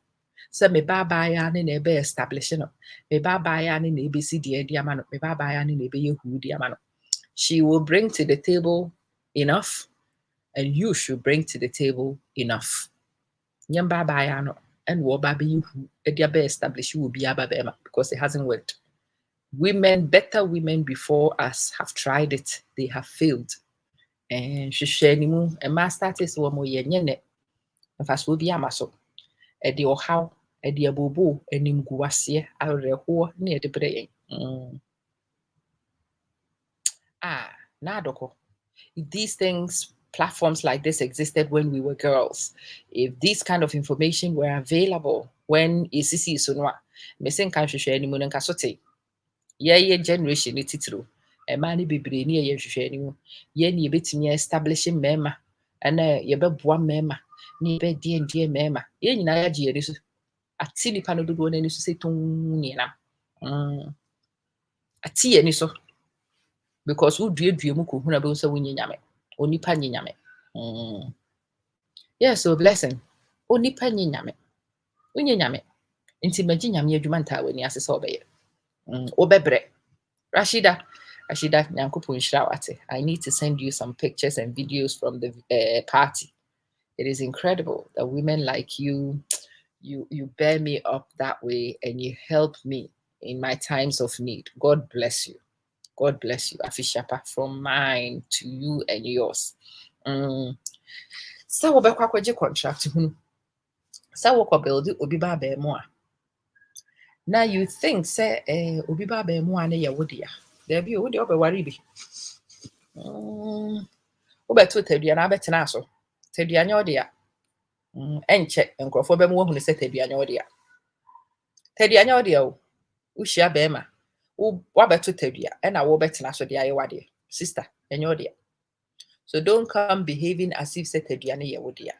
A: So me baba ya ne na ebe establish no. Me baba ya ne na ebe si de edi ama no. Me baba ya ne na ebe ye hudi ama no. She will bring to the table enough, and you should bring to the table enough. Nyam baba ya no. And what baby you establish you will be ababema because it hasn't worked. Better women before us have tried it, they have failed. And she share nimu and master is one more yene. And fast will be amaso. Edi or how edi abobo and imguasia out the whore near the brain. Nadoko. These things, platforms like this existed when we were girls. If this kind of information were available when ECC is on missing country share any moon casote. Yeah, generation it through. A man be brainy, ye share any moon. Ye bit me establishing mema, and ye be one mema, ni be dear mema. Ye in Nigeria is a silly panel do any say to Nina. ati ani so because wo due mu ko huna be so wo nyame onipa nyame yes so blessing onipa nyame wo nyame nti magi nyame adwuma nta wani ase so obeye obebre Rashida nyankopon shira wate. I need to send you some pictures and videos from the party. It is incredible that women like you bear me up that way and you help me in my times of need. God bless you. God bless you. Afishapa, from mine to you and yours. So we be contract. So we build obi ba be mo. Now you think say obi ba be mo na ye wodia. There be wo de obewari bi. Wobeto tadua na abetena so. Tadua nya odia. Enche nkrofo be mo hu ne se tadua nya odia. Tadua nya odia o. Ushia be ma. Wo wabeto tadua e na wo betena so de ayewade. Sister, nya odia. So don't come behaving as if say tadua ne ye wodia.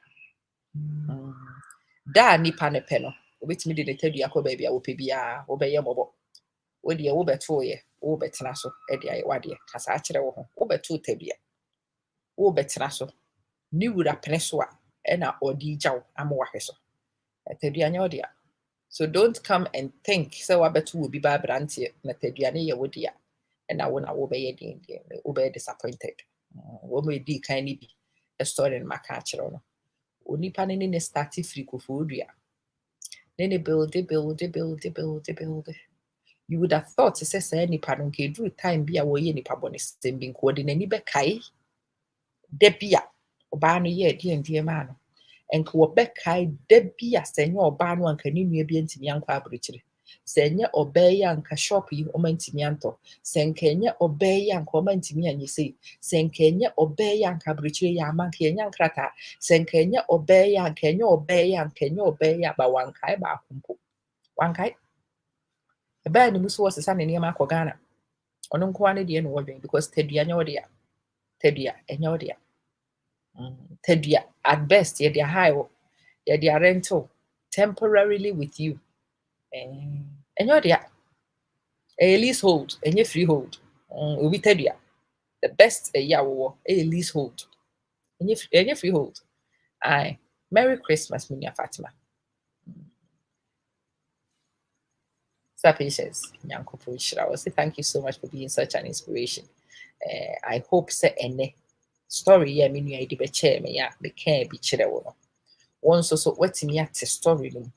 A: Da nipa ne pe no. Obetimi de tadua ko ba bia wo pe bia wo be ye mobo. Wo de wo beto ye, wo betena so e de ayewade. Kasa a kire wo ho. Wo beto tadua. Wo betena so. Ni wura pene so a na odi jaw amwa hweso taduane odia. So don't come and think say wabetu will be ba brantie na taduane ye wodia na wo na wo be ye din wo be disappointed. Wo me di kan ni bi a story in maka kire no onipa ne ne start free kofo odua ne build. You would have thought say nipa no ke do time bi a wo ye nipa bone stembi ko de nani be kai de bia oba no ye die ma no enka wo bekai da bia senye oba no anka ni nua bi ntimi anko abrochire senye oba ya anka shop yi o mantimi anto senkenye oba ya anka o mantimi anyese senkenye oba ya anka abrochire ya amanka yenya nkrata senkenye oba ya anka enye oba ya ba wankai ba akompo wankai eba ni muso wosesa ne niam akogana ono nko ane de no wodwen because tadua nya wode ya tadua enya wode ya tadua at best ye de high they are rental temporarily with you. And you're there a leasehold and you freehold. We tell you the best a year a leasehold and you freehold. Aye. Merry Christmas, Minya Fatima. Sir Patience, Nyanko Pushra. I will say thank you so much for being such an inspiration. I hope say any story yeah, mean I did chair me ya the care be chire. Once so what's in your story room.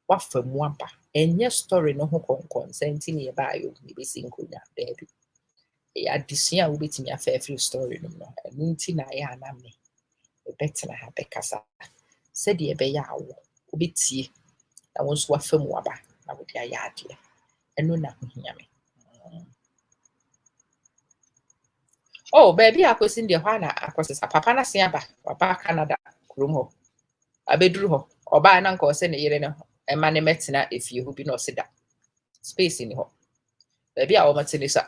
A: Wafam wamba enye story no ho consent ni ba yo ni be sinkunya baby e adesua wo betimi afa free story no no nti na ya na me e betina ha bekasa se de be ya wo obetie na won so wafam waba na wo de aya ade eno na ho hia me oh baby akosi de hwa na akosesa papa na se aba papa Canada krom ho abeduru ho oba na nka o se ne yire ne ema ne metina efie hu bi no se da space ni ho baby a wo matene sa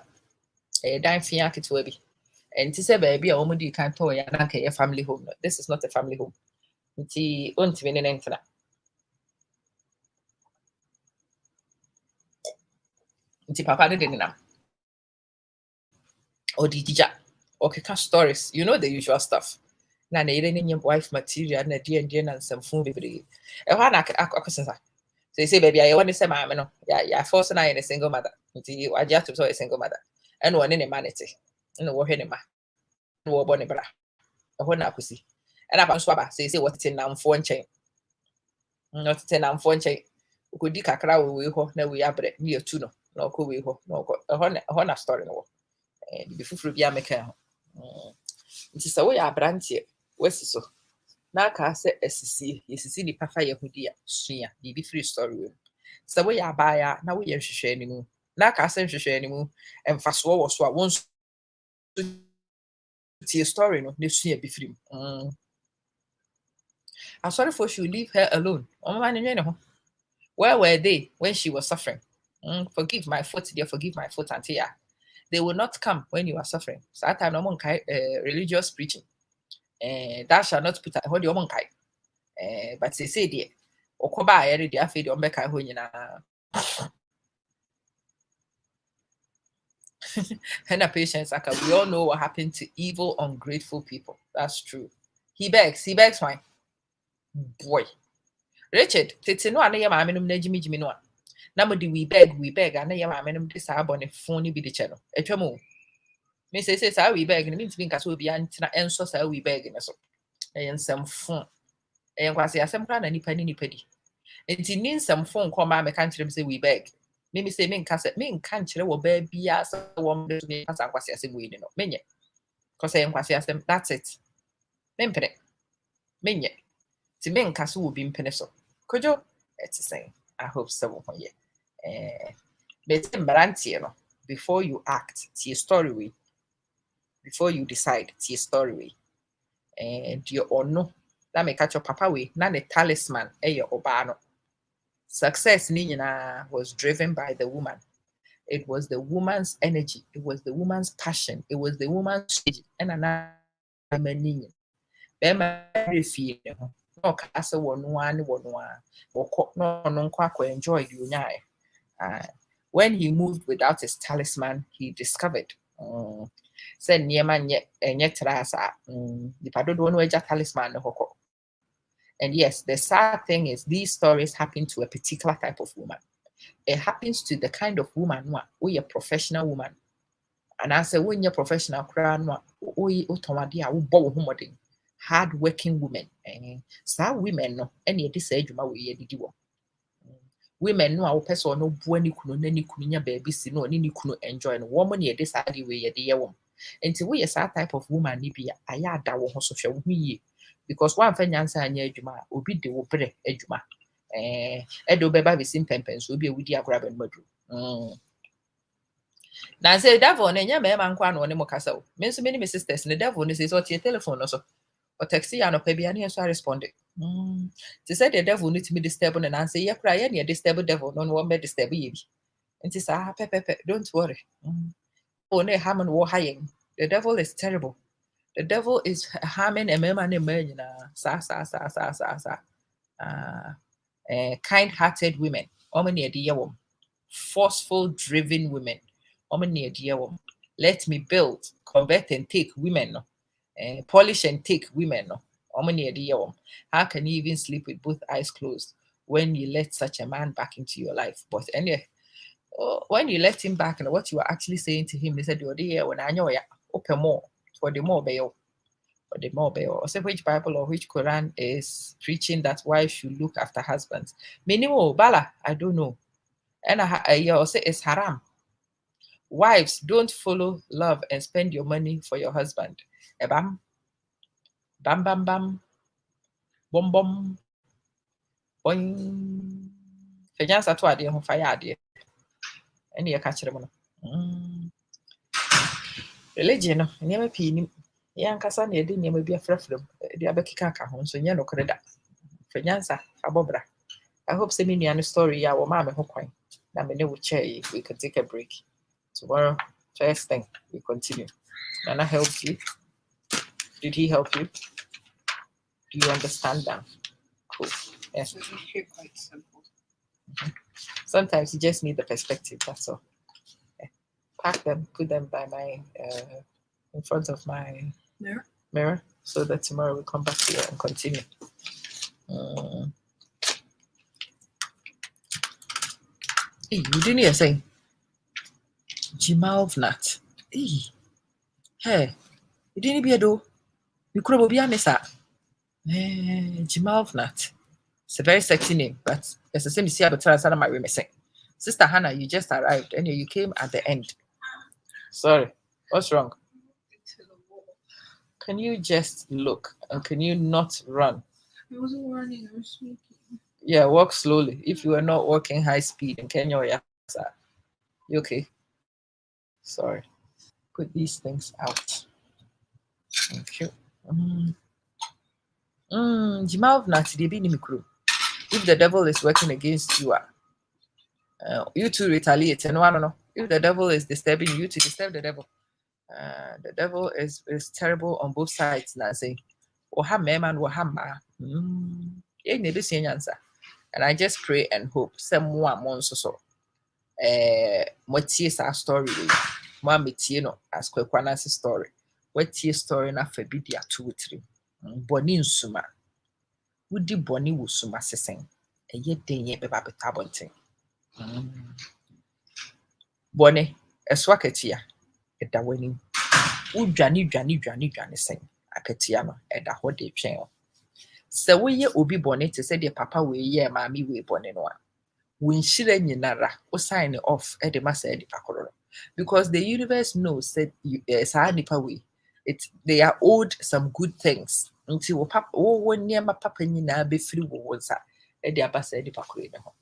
A: dan fia ketwa bi enti se baby a wo mudi kan to ya na nka ye family home no this is not a family home nti ontimi ne ntina nti papa de na odi dija okeka stories you know the usual stuff na na yire ne wife material na die na nsamfun bebre hwa na akosesa say baby I want to say ma no ya force na a single mother nti waje ato so a single mother eno one ne manete eno wo hwe ne ma no wo bo ne bra ho na akosi ena ba nso aba say what na mfo nchen not tenamfo nchen ukodi kakra we ho na we abre ne yatu no na okọ we ho na okọ ho na story no bi fufuru bi ameka ho nti se we abrantie wesi so na aka se asisi yesisi ni pafa yehudi a sua bi free story we se we abaya na we yehwehwe animu na aka se hwehwe animu emfaso wo so a won tie story no ne sua bi free I'm sorry for she leave her alone. Where were they when she was suffering? Forgive my foot, dear, forgive my foot, auntie. They will not come when you are suffering. So that time, no one religious preaching. Thou shall not put a holy woman kai. But they say, dear, Okoba, I already have feed on Becca Hunina. And a patience, we all know what happened to evil, ungrateful people. That's true. He begs fine. Boy. Richard, tete no ane yama amenum na jimi no. Na mo di we beg ane yama amenum de sa abone phone bi de che no. Etwa mo. Me say sa we beg no mean nka so obi antina enso sa we beg no so. Ensem phone. Kwase asem kra na nipa ni nipa di. Enti ni nsem phone ko ma me kan kire say we beg. Me say me nka nkire wo ba bia sa wo me to me kasa kwase asem we ni no. Menye. Cause kwase asem that's it. Mempere. Menye. Ti me nka so wo bi mpene so. Kojo, it's the same. I hope so. But before you act, it's your story way. Before you decide, it's your story way. And you or no, that may catch your papa way. Not a talisman, your obano. Success nina was driven by the woman. It was the woman's energy. It was the woman's passion. It was the woman's and another man. No castle one or no enjoy you. When he moved without his talisman, he discovered said Nieman yet trasa the Padodonweja talisman. And yes, the sad thing is these stories happen to a particular type of woman. It happens to the kind of woman who a professional woman. And I say when you're professional crown hard working women. Some women no any this age we did women no a person no buani kunu na ni kunu nya baby si no ni kunu enjoy no woman ye this ade we ye de ye wom enti we yes that type of woman ni bia aya da wo ho so hwe wo yi because one fa nyansa anya adwuma obi de wo bre adwuma edo beba be sim pempen so obi ewudi akora ba madu na say devil na nya me man kwa no ne mo kasa o me nso me ni me sisters ne devil ne say so tie telephone no so or taxi and pebia and so I responded. She said the devil need to be disturbed and answer, yeah, cry any disturb devil, no one be disturb you. And she said, Pepe, don't worry. Only Hammond war hying. The devil is terrible. The devil is harming a man and kind-hearted women. Omni a dear woman. Forceful, driven women. Omni a dear woman. Let me build, convert and take women. Polish and take women. How can you even sleep with both eyes closed when you let such a man back into your life? But anyway, when you let him back, and what you were actually saying to him, he said, "You're there when I know ya open more for the more bail, for the more bail." Or say which Bible or which Quran is preaching that wives should look after husbands. Minimo bala, I don't know. And I say it's haram. Wives, don't follow love and spend your money for your husband. Bam, bam, bam, bam, bom, bom, boing. Fenyansa to ade ho fa ya ade. Ene ye ka kire mo no. Religion no, nyema pii ni. Yan kasa na ede nyema bi afrafram. De abekika ka ho so nye no kreda. Fenyansa abobra. I hope say me nuanu story ya wo ma me ho kwan. Na me ne wo chair we can take a break. Tomorrow, first thing, we continue. Nana helped you. Did he help you? Do you understand that? Cool. Yes.
B: It's actually quite simple.
A: Sometimes you just need the perspective, that's all. Yeah. Pack them, put them by my in front of my mirror so that tomorrow we'll come back here and continue. Hey, you didn't hear saying Jimal Nut. Hey, you didn't be a do. You could be honest. Jimal Nut. It's a very sexy name, but it's the same you see at the time my women say. Sister Hannah, you just arrived and you came at the end. Sorry, what's wrong? Can you just look and can you not run?
B: I wasn't running, I was sneaking.
A: Yeah, walk slowly. If you are not walking high speed in Kenya, you okay? Sorry. Put these things out. Thank you. If the devil is working against you, you to retaliate. And one, if the devil is disturbing you, to disturb the devil. The devil is terrible on both sides. And I just pray and hope someone wants so motie sa story Mama tie no as kwekwanase story. Wetie story na fa bi dia to wotiri. Boni nsuma. Wodi boni wo suma sesen. Eye den ye beba beta bonten. Boni eso akatia eda wani. Udwane sen. Akatia no eda ho de twen o. Se woyɛ obi bɔne te sɛ deɛ papa wei yɛ maame wei bɔne no a wonhyira nyinara wo sign it off de ma saa nipa korɔ no because the universe knows that saa nipa wei they are owed some good things nti wo papa wo nneɛma papa nyinaa bɛfiri wo nsa de aba saa nipa korɔ no ho.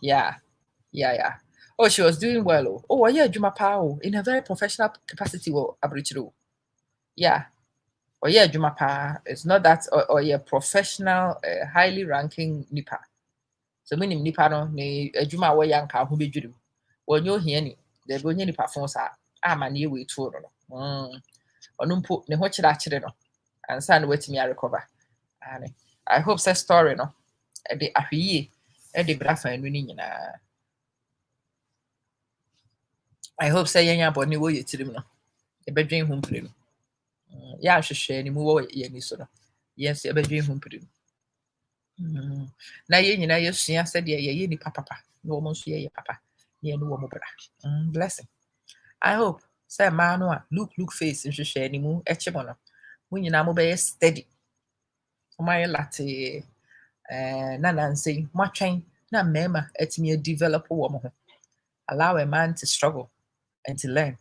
A: Yeah. Oh, she was doing well. Oh, yeah, Juma Pao in a very professional capacity. Well, Abrichiro. Yeah. Oh, yeah, Juma Pa. It's not that or yeah, professional, highly ranking nipa. So meaning nipa no ne Juma wa yanka who be judu. When you hear ni, the bonye nipa phones are man we to no. Onumpo ne ho chira no. And san wait me recover. And I hope that story no. The ahwiye the brafa no ni nyina. I hope say yanya boni wo yetirim no. E bedwen ho mpre no. Ya hwehwe ni mu wo ye ni so no. Yes, e bedwen ho mpre no. Na ye nyina yesua sɛ de ye ni papa. No mo so ye papa. Ye no wo mo bra. Blessing. I hope say ma no a look face hwehwe ni mu eche mo no. Mo nyina mo be steady. Mo aye latte na nansi mo atwen na mema etimi develop wo mo ho. Allow a man to struggle and to learn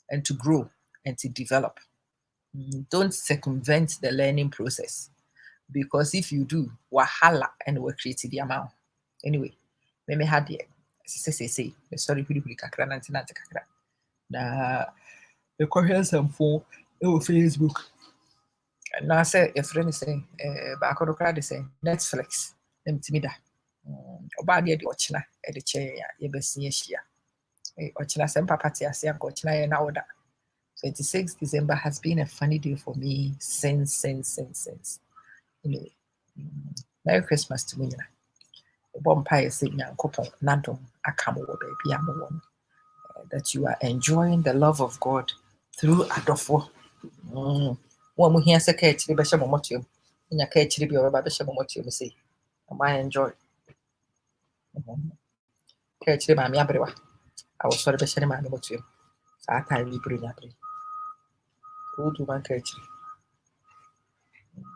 A: and to grow and to develop. Don't circumvent the learning process because if you do, wahala and we create the amount. Anyway, me had it. Say, sorry, pretty kakra nanti kakra. Na the coherence and for Facebook. Now I say your friend is saying, back on the crowd is saying Netflix. Them timida. Oba de ochina e de chair ya besi yeshia. Ochina sempa party asia ko ochina ye na oda. 26 December has been a funny day for me since. Anyway, Merry Christmas to me. Bompire say Yankopon Nandom Akamo baby Amon. That you are enjoying the love of God through Adolfo. One who hears a catch the Bishop Motium. In a catch the Bishop Motium say, I enjoy. Catch the Mammy Abrewa. I was sorry Bishop Mammy Motium. That time we bring up. Old woman catch.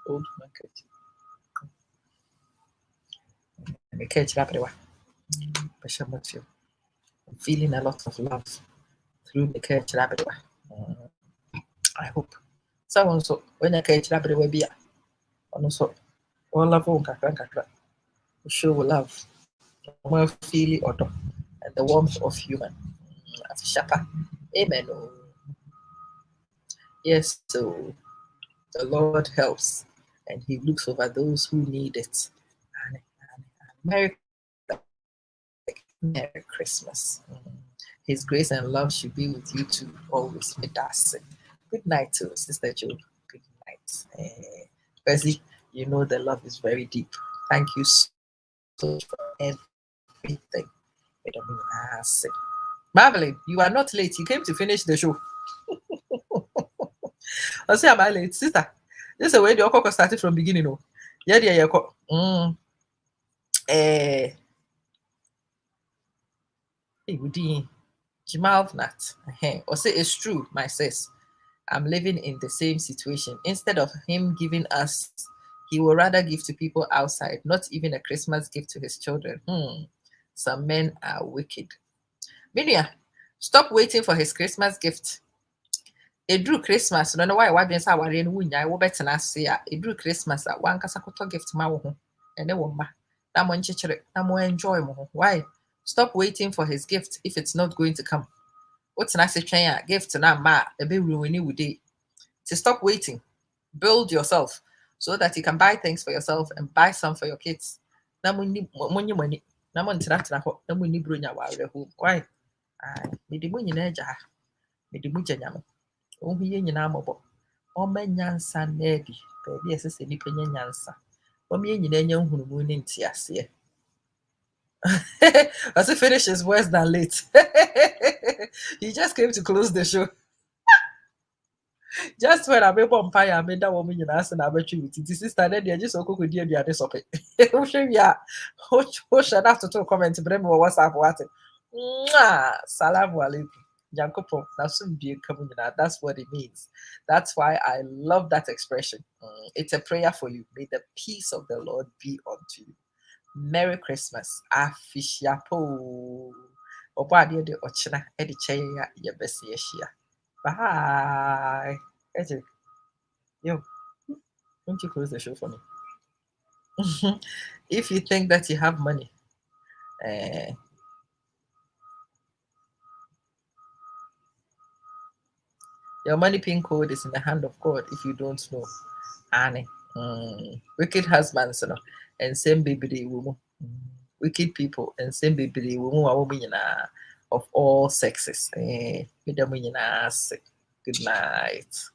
A: Old woman catch. And the catch Abrewa. Bishop Motium. I'm feeling a lot of love through the catch Abrewa. I hope. Someone so when I catch Abrewa be also all love on kakra. Show love. More feeling auto and the warmth of human. Shapa. Amen. Yes, so the Lord helps and He looks over those who need it. Merry Christmas. His grace and love should be with you too, always. Good night to Sister Joe. Good night. Firstly, you know the love is very deep. Thank you so much for everything. Marvelyn, you are not late. You came to finish the show. I say, am I late, sister? This is the way the Okoko started from beginning. Oh, yeah. Hey, Woody, Jamal Nat. Or say it's true, my sis. I'm living in the same situation. Instead of him giving us, he will rather give to people outside, not even a Christmas gift to his children. Some men are wicked. Minia, stop waiting for his Christmas gift. It drew Christmas. No, why been sa worry and I will bet and say it drew Christmas at one casacoto gift ma and then one ma. That one chicheret, that more enjoy more. Why? Stop waiting for his gift if it's not going to come. What's an asset gift to now ma a bit ruining with it. To stop waiting. Build yourself so that you can buy things for yourself and buy some for your kids. Now when you money. Now on to then we need bring our home. Why? I need the money in edge. Mede mu gya nyame. Ohu ye nyina mobɔ. Ɔma nyansa nedi. Baabi ɛsɛ nipa nya nyansa. Ɔma yɛn nyinaa nya nhunumu ne nteaseɛ. As if finish is worse than late. He just came to close the show. Just when I'm able to pay, I made that woman you ask and I bet you with it. Sister, then they just okay with dear be this up. Who should we are? Who should have to comment? Bring me WhatsApp what? Salamu alaikum. Yankopo, that's what it means. That's why I love that expression. It's a prayer for you. May the peace of the Lord be unto you. Merry Christmas. Afishapo. Obadia de Ochina, Eddie Chaya, Yabesiashia. Bye. Yo, won't you close the show for me? If you think that you have money, your money pin code is in the hand of God if you don't know. Annie. Wicked husbands, you know, and same baby woman. Wicked people and same baby woman of all sexes. Good night.